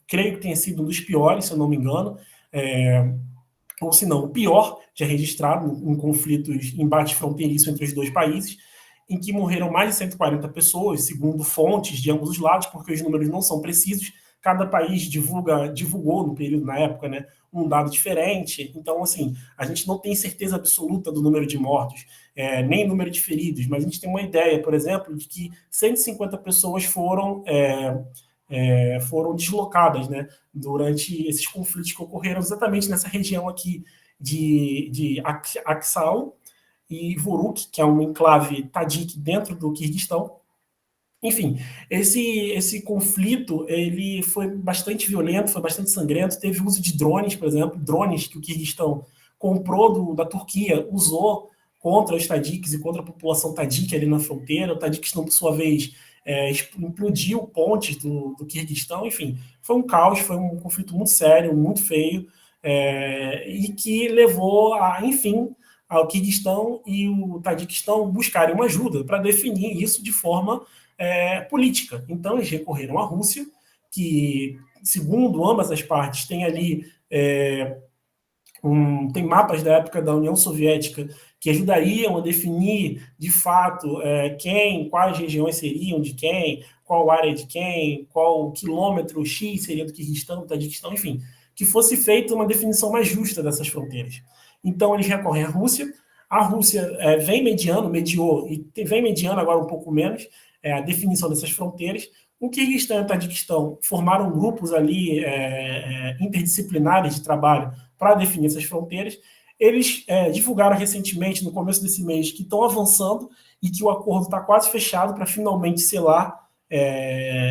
[SPEAKER 2] creio que tenha sido um dos piores, se eu não me engano, ou se não, o pior já registrado em conflitos, embate fronteiriço entre os dois países, em que morreram mais de 140 pessoas, segundo fontes de ambos os lados, porque os números não são precisos, cada país divulgou no período, na época, né, um dado diferente. Então, assim, a gente não tem certeza absoluta do número de mortos, nem número de feridos, mas a gente tem uma ideia, por exemplo, de que 150 pessoas foram deslocadas, né, durante esses conflitos que ocorreram exatamente nessa região aqui de Aksal e Vuruk, que é um enclave tadik dentro do Quirguistão. Enfim, esse conflito ele foi bastante violento, foi bastante sangrento, teve uso de drones, por exemplo, drones que o Quirguistão comprou da Turquia, usou contra os tadiques e contra a população tadik ali na fronteira. O Tadiquistão, por sua vez, implodiu pontes do Quirguistão. Enfim, foi um caos, foi um conflito muito sério, muito feio, e que levou enfim, ao Quirguistão e o Tadiquistão buscarem uma ajuda para definir isso de forma política. Então, eles recorreram à Rússia, que, segundo ambas as partes, tem ali tem mapas da época da União Soviética que ajudariam a definir, de fato, quais regiões seriam de quem, qual área de quem, qual quilômetro X seria do Quirguistão, do Tadiquistão, enfim, que fosse feita uma definição mais justa dessas fronteiras. Então, eles recorrem à Rússia. A Rússia mediou, e vem mediando agora um pouco menos, a definição dessas fronteiras. O Quirguistão e o Tadiquistão formaram grupos ali interdisciplinares de trabalho para definir essas fronteiras. Eles divulgaram recentemente, no começo desse mês, que estão avançando e que o acordo está quase fechado para finalmente selar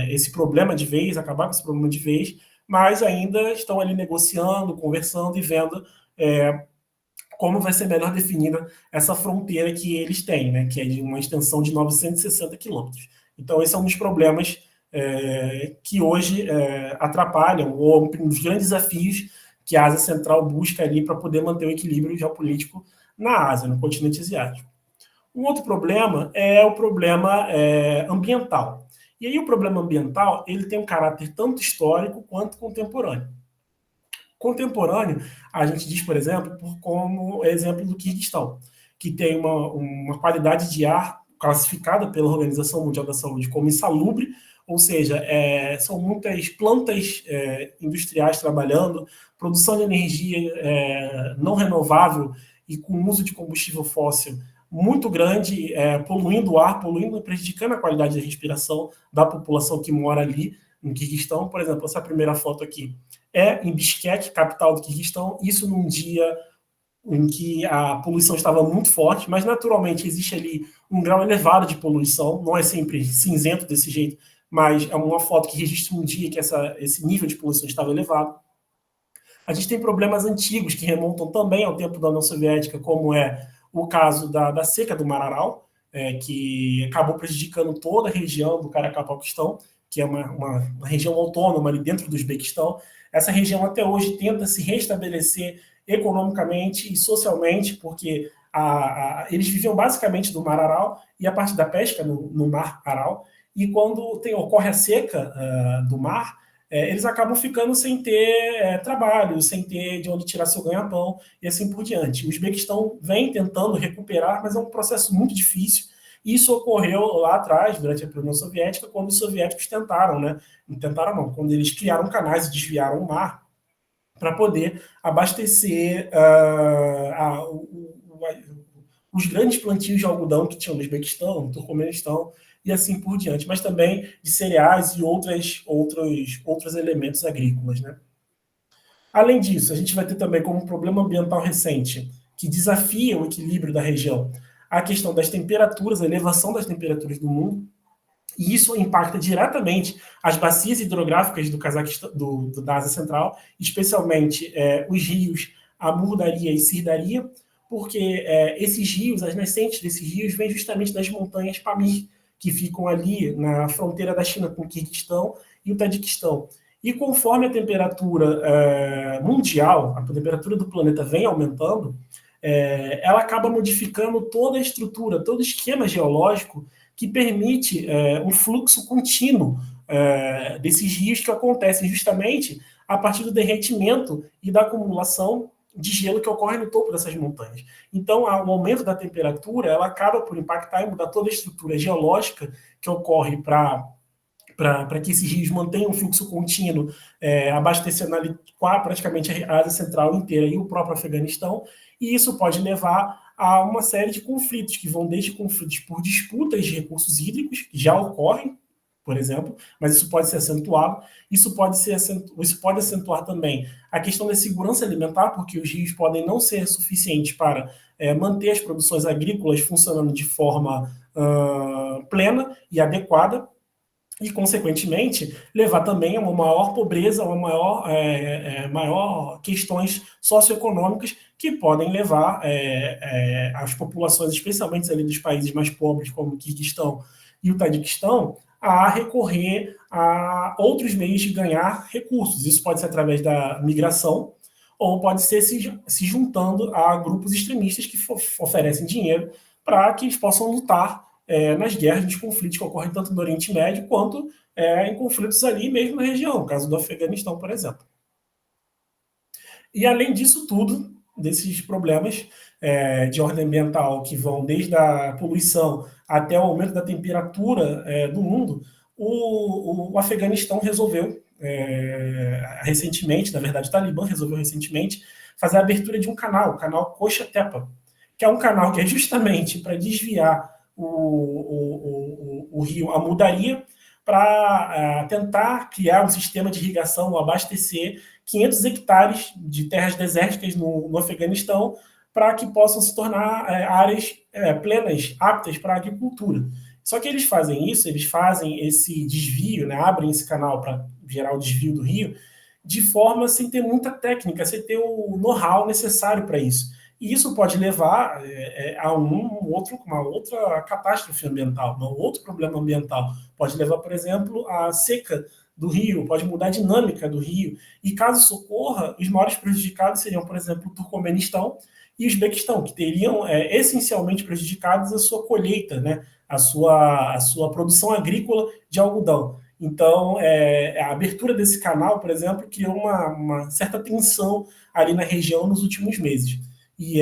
[SPEAKER 2] esse problema de vez, acabar com esse problema de vez, mas ainda estão ali negociando, conversando e vendo como vai ser melhor definida essa fronteira que eles têm, né, que é de uma extensão de 960 quilômetros. Então, esse é um dos problemas que hoje atrapalham, ou um dos grandes desafios que a Ásia Central busca ali para poder manter o equilíbrio geopolítico na Ásia, no continente asiático. Um outro problema é o problema ambiental. E aí o problema ambiental ele tem um caráter tanto histórico quanto contemporâneo. Contemporâneo, a gente diz, por exemplo, como exemplo do Quirguistão, que tem uma qualidade de ar classificada pela Organização Mundial da Saúde como insalubre, ou seja, são muitas plantas industriais trabalhando, produção de energia não renovável e com uso de combustível fóssil muito grande, poluindo o ar, poluindo e prejudicando a qualidade de respiração da população que mora ali no Quirguistão. Por exemplo, essa primeira foto aqui em Bishkek, capital do Quirguistão, isso num dia em que a poluição estava muito forte, mas naturalmente existe ali um grau elevado de poluição, não é sempre cinzento desse jeito, mas é uma foto que registra um dia que esse nível de poluição estava elevado. A gente tem problemas antigos que remontam também ao tempo da União Soviética, como é o caso da seca do Mar Aral, que acabou prejudicando toda a região do Caracapaquistão, que é uma região autônoma ali dentro do Uzbequistão. Essa região até hoje tenta se restabelecer economicamente e socialmente, porque eles viviam basicamente do Mar Aral e a parte da pesca no Mar Aral. E quando ocorre a seca do mar, eles acabam ficando sem ter trabalho, sem ter de onde tirar seu ganha-pão e assim por diante. O Uzbequistão vem tentando recuperar, mas é um processo muito difícil. Isso ocorreu lá atrás, durante a União Soviética, quando os soviéticos tentaram, né? Não tentaram não, quando eles criaram canais e desviaram o mar para poder abastecer os grandes plantios de algodão que tinham no Uzbequistão, no Turcomenistão, e assim por diante, mas também de cereais e outros elementos agrícolas, né? Além disso, a gente vai ter também como problema ambiental recente, que desafia o equilíbrio da região, a questão das temperaturas, a elevação das temperaturas do mundo, e isso impacta diretamente as bacias hidrográficas do Cazaquistão, da Ásia Central, especialmente os rios Amurdaria e Sirdaria, porque esses rios, as nascentes desses rios, vêm justamente das montanhas Pamir, que ficam ali na fronteira da China com o Quirguistão e o Tadiquistão. E conforme a temperatura mundial, a temperatura do planeta vem aumentando, ela acaba modificando toda a estrutura, todo o esquema geológico que permite um fluxo contínuo desses rios que acontecem justamente a partir do derretimento e da acumulação de gelo que ocorre no topo dessas montanhas. Então, o aumento da temperatura ela acaba por impactar e mudar toda a estrutura geológica que ocorre para que esses rios mantenham um fluxo contínuo, abastecendo ali praticamente a Ásia Central inteira e o próprio Afeganistão, e isso pode levar a uma série de conflitos, que vão desde conflitos por disputas de recursos hídricos, que já ocorrem, por exemplo, mas isso pode ser acentuado. Isso pode acentuar também a questão da segurança alimentar, porque os rios podem não ser suficientes para manter as produções agrícolas funcionando de forma plena e adequada, e, consequentemente, levar também a uma maior pobreza, a uma maior questões socioeconômicas que podem levar as populações, especialmente ali dos países mais pobres, como o Quirguistão e o Tadiquistão, a recorrer a outros meios de ganhar recursos. Isso pode ser através da migração, ou pode ser se juntando a grupos extremistas que oferecem dinheiro para que eles possam lutar nas guerras, nos conflitos que ocorrem tanto no Oriente Médio quanto em conflitos ali mesmo na região, no caso do Afeganistão, por exemplo. E além disso tudo, desses problemas de ordem ambiental que vão desde a poluição até o aumento da temperatura do mundo, o Afeganistão resolveu recentemente, na verdade o Talibã resolveu recentemente, fazer a abertura de um canal, o canal Kocha-Tepa, que é um canal que é justamente para desviar o rio Amudaria para tentar criar um sistema de irrigação, abastecer 500 hectares de terras desérticas no Afeganistão para que possam se tornar áreas plenas, aptas para a agricultura. Só que eles fazem isso, eles fazem esse desvio, né, abrem esse canal para gerar o desvio do rio, de forma sem ter muita técnica, sem ter o know-how necessário para isso. E isso pode levar a uma outra catástrofe ambiental, um outro problema ambiental. Pode levar, por exemplo, à seca do rio, pode mudar a dinâmica do rio. E caso isso ocorra, os maiores prejudicados seriam, por exemplo, o Turcomenistão e o Uzbequistão, que teriam essencialmente prejudicados a sua colheita, né? a sua produção agrícola de algodão. Então, a abertura desse canal, por exemplo, criou uma certa tensão ali na região nos últimos meses. E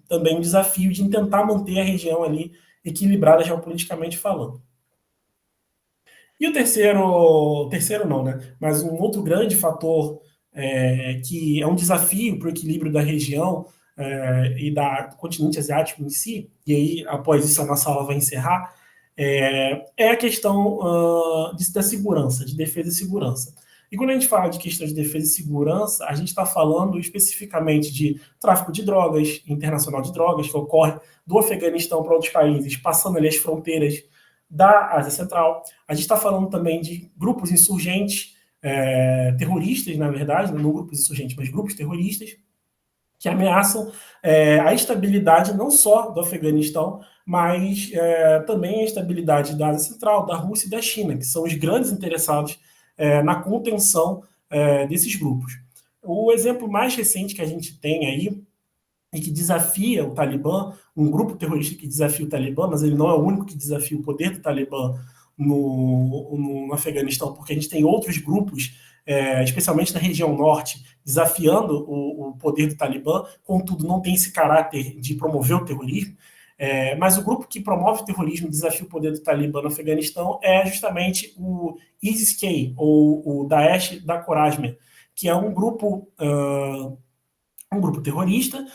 [SPEAKER 2] também um desafio de tentar manter a região ali equilibrada geopoliticamente falando. E o terceiro não, né? Mas um outro grande fator que é um desafio para o equilíbrio da região e do continente asiático em si, e aí após isso a nossa aula vai encerrar, é a questão da segurança, de defesa e segurança. E quando a gente fala de questão de defesa e segurança, a gente está falando especificamente de tráfico de drogas, internacional de drogas, que ocorre do Afeganistão para outros países, passando ali as fronteiras da Ásia Central. A gente está falando também de grupos insurgentes, terroristas, na verdade, não grupos insurgentes, mas grupos terroristas, que ameaçam a estabilidade não só do Afeganistão, mas também a estabilidade da Ásia Central, da Rússia e da China, que são os grandes interessados na contenção desses grupos. O exemplo mais recente que a gente tem aí, e que desafia o Talibã, um grupo terrorista que desafia o Talibã, mas ele não é o único que desafia o poder do Talibã no Afeganistão, porque a gente tem outros grupos, especialmente na região norte, desafiando o poder do Talibã, contudo não tem esse caráter de promover o terrorismo, mas o grupo que promove o terrorismo e desafia o poder do Talibã no Afeganistão é justamente o ISIS-K, ou o Daesh da Khorasan, que é um grupo terrorista,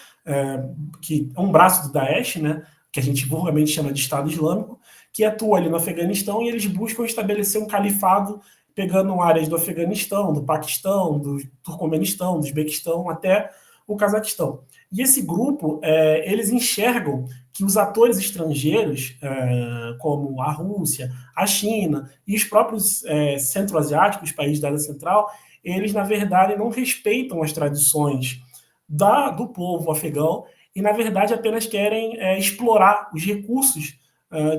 [SPEAKER 2] que é um braço do Daesh, né, que a gente vulgarmente chama de Estado Islâmico, que atua ali no Afeganistão e eles buscam estabelecer um califado pegando áreas do Afeganistão, do Paquistão, do Turcomenistão, do Uzbequistão, até o Cazaquistão. E esse grupo, eles enxergam que os atores estrangeiros, como a Rússia, a China e os próprios centro-asiáticos, os países da Ásia Central, eles, na verdade, não respeitam as tradições do povo afegão e, na verdade, apenas querem explorar os recursos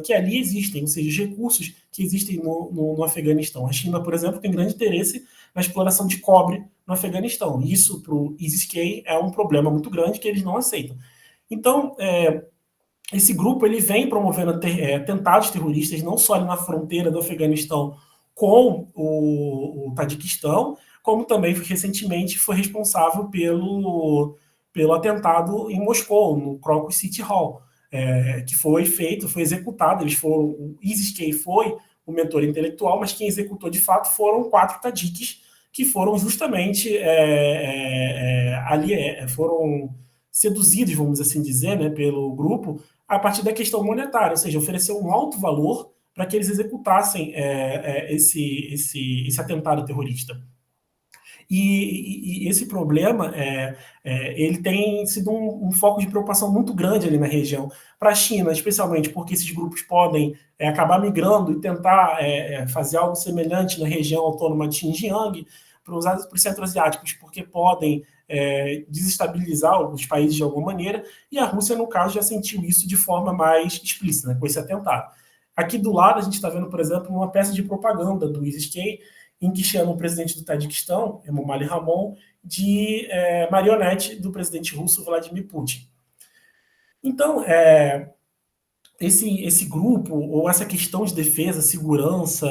[SPEAKER 2] que ali existem, ou seja, os recursos que existem no Afeganistão. A China, por exemplo, tem grande interesse na exploração de cobre no Afeganistão. Isso, para o ISIS-K, é um problema muito grande que eles não aceitam. Então, esse grupo ele vem promovendo atentados terroristas, não só ali na fronteira do Afeganistão com o Tajiquistão, como também recentemente foi responsável pelo atentado em Moscou, no Crocus City Hall, que foi executado. O ISIS-K foi o mentor intelectual, mas quem executou de fato foram 4 tadiques que foram justamente foram seduzidos, vamos assim dizer, né, pelo grupo a partir da questão monetária, ou seja, ofereceu um alto valor para que eles executassem esse atentado terrorista. E esse problema ele tem sido um foco de preocupação muito grande ali na região, para a China, especialmente porque esses grupos podem acabar migrando e tentar fazer algo semelhante na região autônoma de Xinjiang, para os centro-asiáticos, porque podem desestabilizar os países de alguma maneira, e a Rússia, no caso, já sentiu isso de forma mais explícita, né, com esse atentado. Aqui do lado, a gente está vendo, por exemplo, uma peça de propaganda do ISIS-K, em que chama o presidente do Tajiquistão, Emomali Rahmon, de marionete do presidente russo Vladimir Putin. Então, esse grupo, ou essa questão de defesa, segurança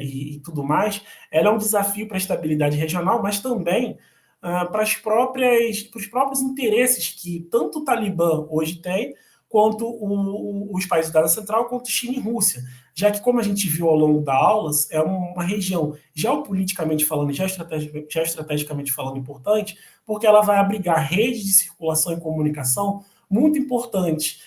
[SPEAKER 2] e tudo mais, ela é um desafio para a estabilidade regional, mas também para os próprios interesses que tanto o Talibã hoje tem, quanto os países da Ásia Central, quanto China e Rússia. Já que, como a gente viu ao longo das aulas, é uma região geopoliticamente falando, geoestrategicamente falando, importante, porque ela vai abrigar redes de circulação e comunicação muito importantes.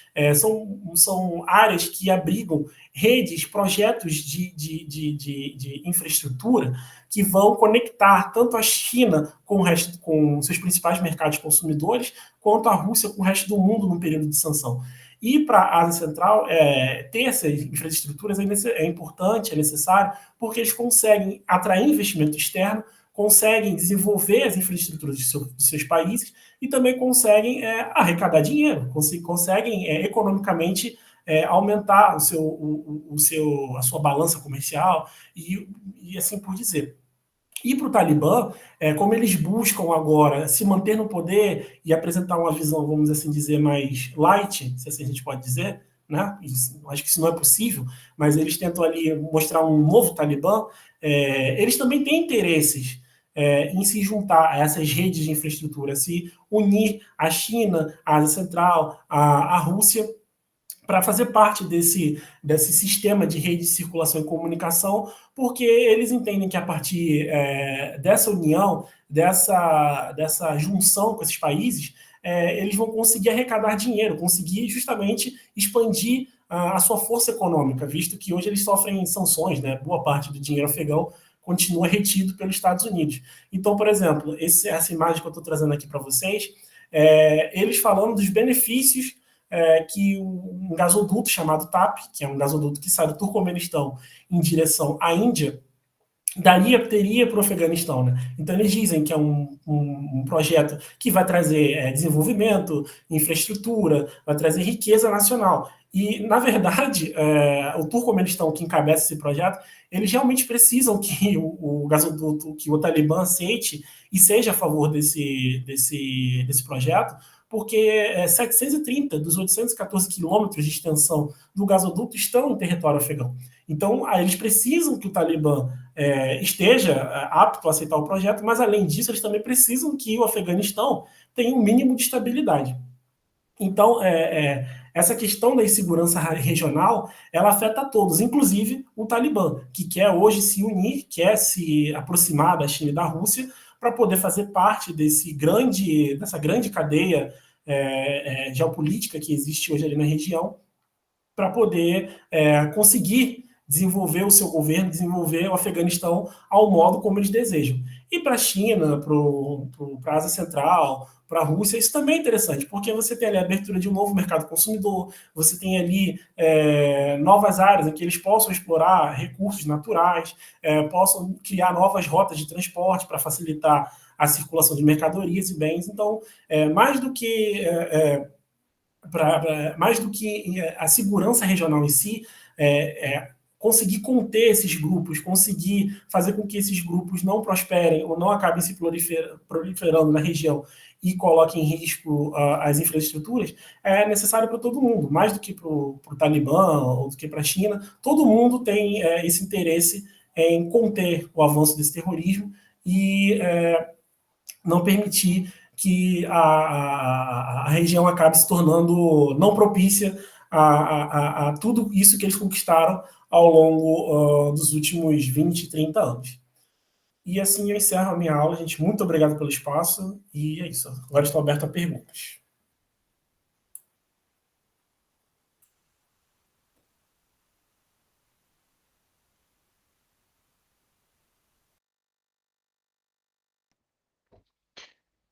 [SPEAKER 2] São áreas que abrigam redes, projetos de infraestrutura que vão conectar tanto a China com seus principais mercados consumidores, quanto a Rússia com o resto do mundo no período de sanção. E para a Ásia Central, ter essas infraestruturas é importante, é necessário, porque eles conseguem atrair investimento externo, conseguem desenvolver as infraestruturas de seus países e também conseguem arrecadar dinheiro, conseguem economicamente aumentar a sua balança comercial e assim por dizer. E para o Talibã, como eles buscam agora se manter no poder e apresentar uma visão, vamos assim dizer, mais light, se assim a gente pode dizer, né? Acho que isso não é possível, mas eles tentam ali mostrar um novo Talibã, eles também têm interesses em se juntar a essas redes de infraestrutura, se unir a China, a Ásia Central, a Rússia, para fazer parte desse sistema de rede de circulação e comunicação, porque eles entendem que a partir dessa união, dessa junção com esses países, eles vão conseguir arrecadar dinheiro, conseguir justamente expandir a sua força econômica, visto que hoje eles sofrem sanções, né? Boa parte do dinheiro afegão continua retido pelos Estados Unidos. Então, por exemplo, essa imagem que eu estou trazendo aqui para vocês, eles falando dos benefícios que um gasoduto chamado TAP, que é um gasoduto que sai do Turcomenistão em direção à Índia, teria para o Afeganistão. Né? Então, eles dizem que é um projeto que vai trazer desenvolvimento, infraestrutura, vai trazer riqueza nacional. E, na verdade, o Turcomenistão, que encabeça esse projeto, eles realmente precisam que o gasoduto, que o Talibã aceite e seja a favor desse projeto, porque 730 dos 814 quilômetros de extensão do gasoduto estão em território afegão. Então, eles precisam que o Talibã esteja apto a aceitar o projeto, mas, além disso, eles também precisam que o Afeganistão tenha um mínimo de estabilidade. Então, essa questão da insegurança regional, ela afeta a todos, inclusive o Talibã, que quer hoje se unir, quer se aproximar da China e da Rússia para poder fazer parte dessa grande cadeia geopolítica que existe hoje ali na região, para poder conseguir desenvolver o seu governo, desenvolver o Afeganistão ao modo como eles desejam. E para a China, para a Ásia Central, para a Rússia, isso também é interessante, porque você tem ali a abertura de um novo mercado consumidor, você tem ali novas áreas em que eles possam explorar recursos naturais, possam criar novas rotas de transporte para facilitar a circulação de mercadorias e bens. Então, mais do que mais do que a segurança regional em si, conseguir conter esses grupos, conseguir fazer com que esses grupos não prosperem ou não acabem se proliferando na região e coloquem em risco as infraestruturas, é necessário para todo mundo, mais do que para o Talibã ou do que para a China. Todo mundo tem esse interesse em conter o avanço desse terrorismo e não permitir que a região acabe se tornando não propícia a tudo isso que eles conquistaram ao longo dos últimos 20, 30 anos. E assim eu encerro a minha aula, gente. Muito obrigado pelo espaço e é isso. Agora estou aberto a perguntas.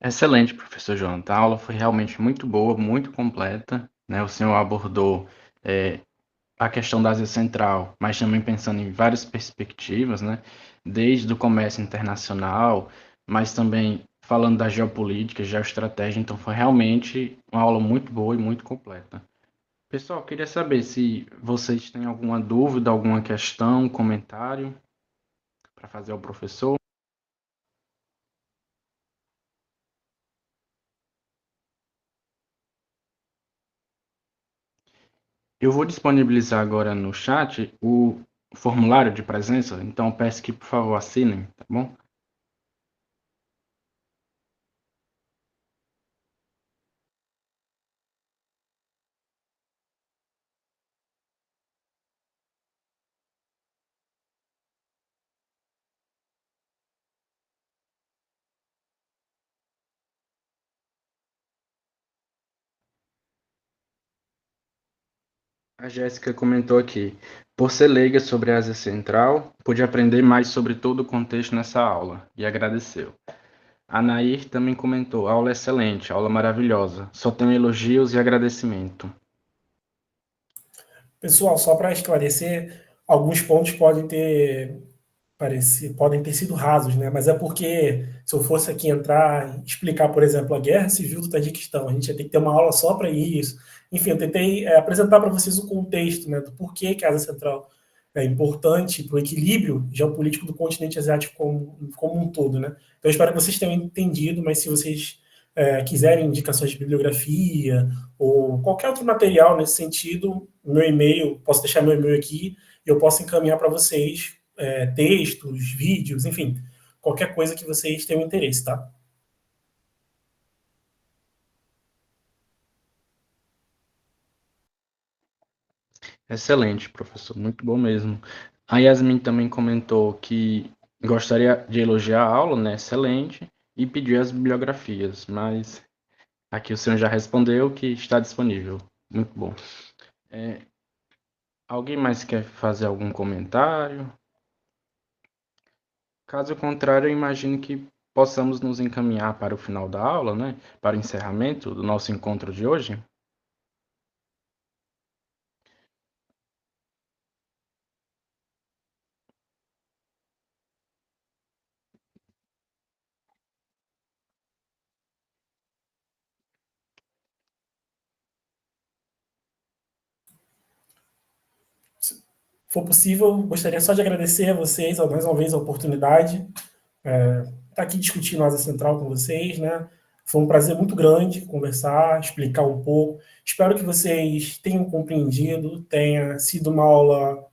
[SPEAKER 3] Excelente, professor Jonathan. A aula foi realmente muito boa, muito completa, né? O senhor abordou a questão da Ásia Central, mas também pensando em várias perspectivas, né? Desde o comércio internacional, mas também falando da geopolítica, geoestratégia. Então, foi realmente uma aula muito boa e muito completa. Pessoal, queria saber se vocês têm alguma dúvida, alguma questão, comentário para fazer ao professor. Eu vou disponibilizar agora no chat o formulário de presença, então peço que, por favor, assinem, tá bom? A Jéssica comentou aqui, por ser leiga sobre a Ásia Central, pude aprender mais sobre todo o contexto nessa aula, e agradeceu. A Nair também comentou, aula excelente, aula maravilhosa, só tenho elogios e agradecimento.
[SPEAKER 2] Pessoal, só para esclarecer, alguns pontos podem ter sido rasos, né? Mas é porque se eu fosse aqui entrar e explicar, por exemplo, a guerra civil do Tajiquistão, a gente ia ter que ter uma aula só para isso. Enfim, eu tentei apresentar para vocês o contexto, né, do porquê que a Ásia Central é importante para o equilíbrio geopolítico do continente asiático como um todo, né? Então, eu espero que vocês tenham entendido, mas se vocês quiserem indicações de bibliografia ou qualquer outro material nesse sentido, meu e-mail, posso deixar meu e-mail aqui, eu posso encaminhar para vocês textos, vídeos, enfim, qualquer coisa que vocês tenham interesse, tá?
[SPEAKER 3] Excelente, professor, muito bom mesmo. A Yasmin também comentou que gostaria de elogiar a aula, né? Excelente, e pedir as bibliografias, mas aqui o senhor já respondeu que está disponível. Muito bom. Alguém mais quer fazer algum comentário? Caso contrário, eu imagino que possamos nos encaminhar para o final da aula, né? Para o encerramento do nosso encontro de hoje.
[SPEAKER 2] Se for possível, gostaria só de agradecer a vocês, mais uma vez, a oportunidade estar aqui discutindo a Asa Central com vocês, né? Foi um prazer muito grande conversar, explicar um pouco. Espero que vocês tenham compreendido, tenha sido uma aula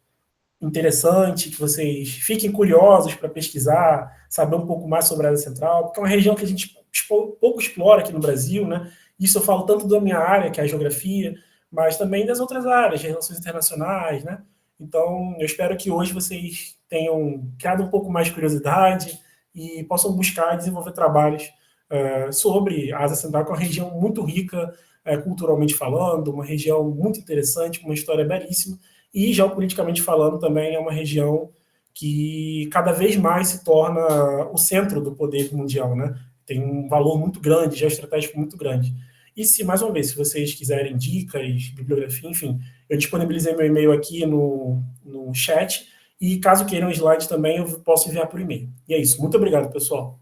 [SPEAKER 2] interessante, que vocês fiquem curiosos para pesquisar, saber um pouco mais sobre a área central, porque é uma região que a gente pouco explora aqui no Brasil, né? Isso eu falo tanto da minha área, que é a geografia, mas também das outras áreas, relações internacionais, né? Então, eu espero que hoje vocês tenham criado um pouco mais de curiosidade e possam buscar desenvolver trabalhos sobre a Ásia Central, que é uma região muito rica, culturalmente falando, uma região muito interessante, com uma história belíssima, e geopoliticamente falando também é uma região que cada vez mais se torna o centro do poder mundial, né? Tem um valor muito grande, geoestratégico muito grande. E se, mais uma vez, se vocês quiserem dicas, bibliografia, enfim, eu disponibilizei meu e-mail aqui no chat, e caso queiram slide também, eu posso enviar por e-mail. E é isso. Muito obrigado, pessoal.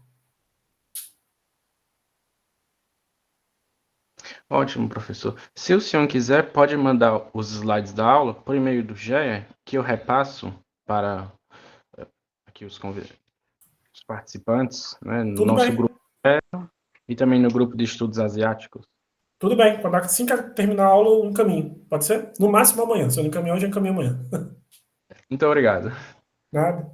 [SPEAKER 3] Ótimo, professor. Se o senhor quiser, pode mandar os slides da aula por e-mail do GEA, que eu repasso para aqui os participantes, né, no
[SPEAKER 2] Tudo
[SPEAKER 3] nosso
[SPEAKER 2] bem.
[SPEAKER 3] grupo e também no grupo de estudos asiáticos.
[SPEAKER 2] Tudo bem. Quando assim que terminar a aula, eu encaminho. Pode ser? No máximo amanhã. Se eu não encaminhar hoje, eu encaminho amanhã.
[SPEAKER 3] Muito obrigado.
[SPEAKER 2] Nada.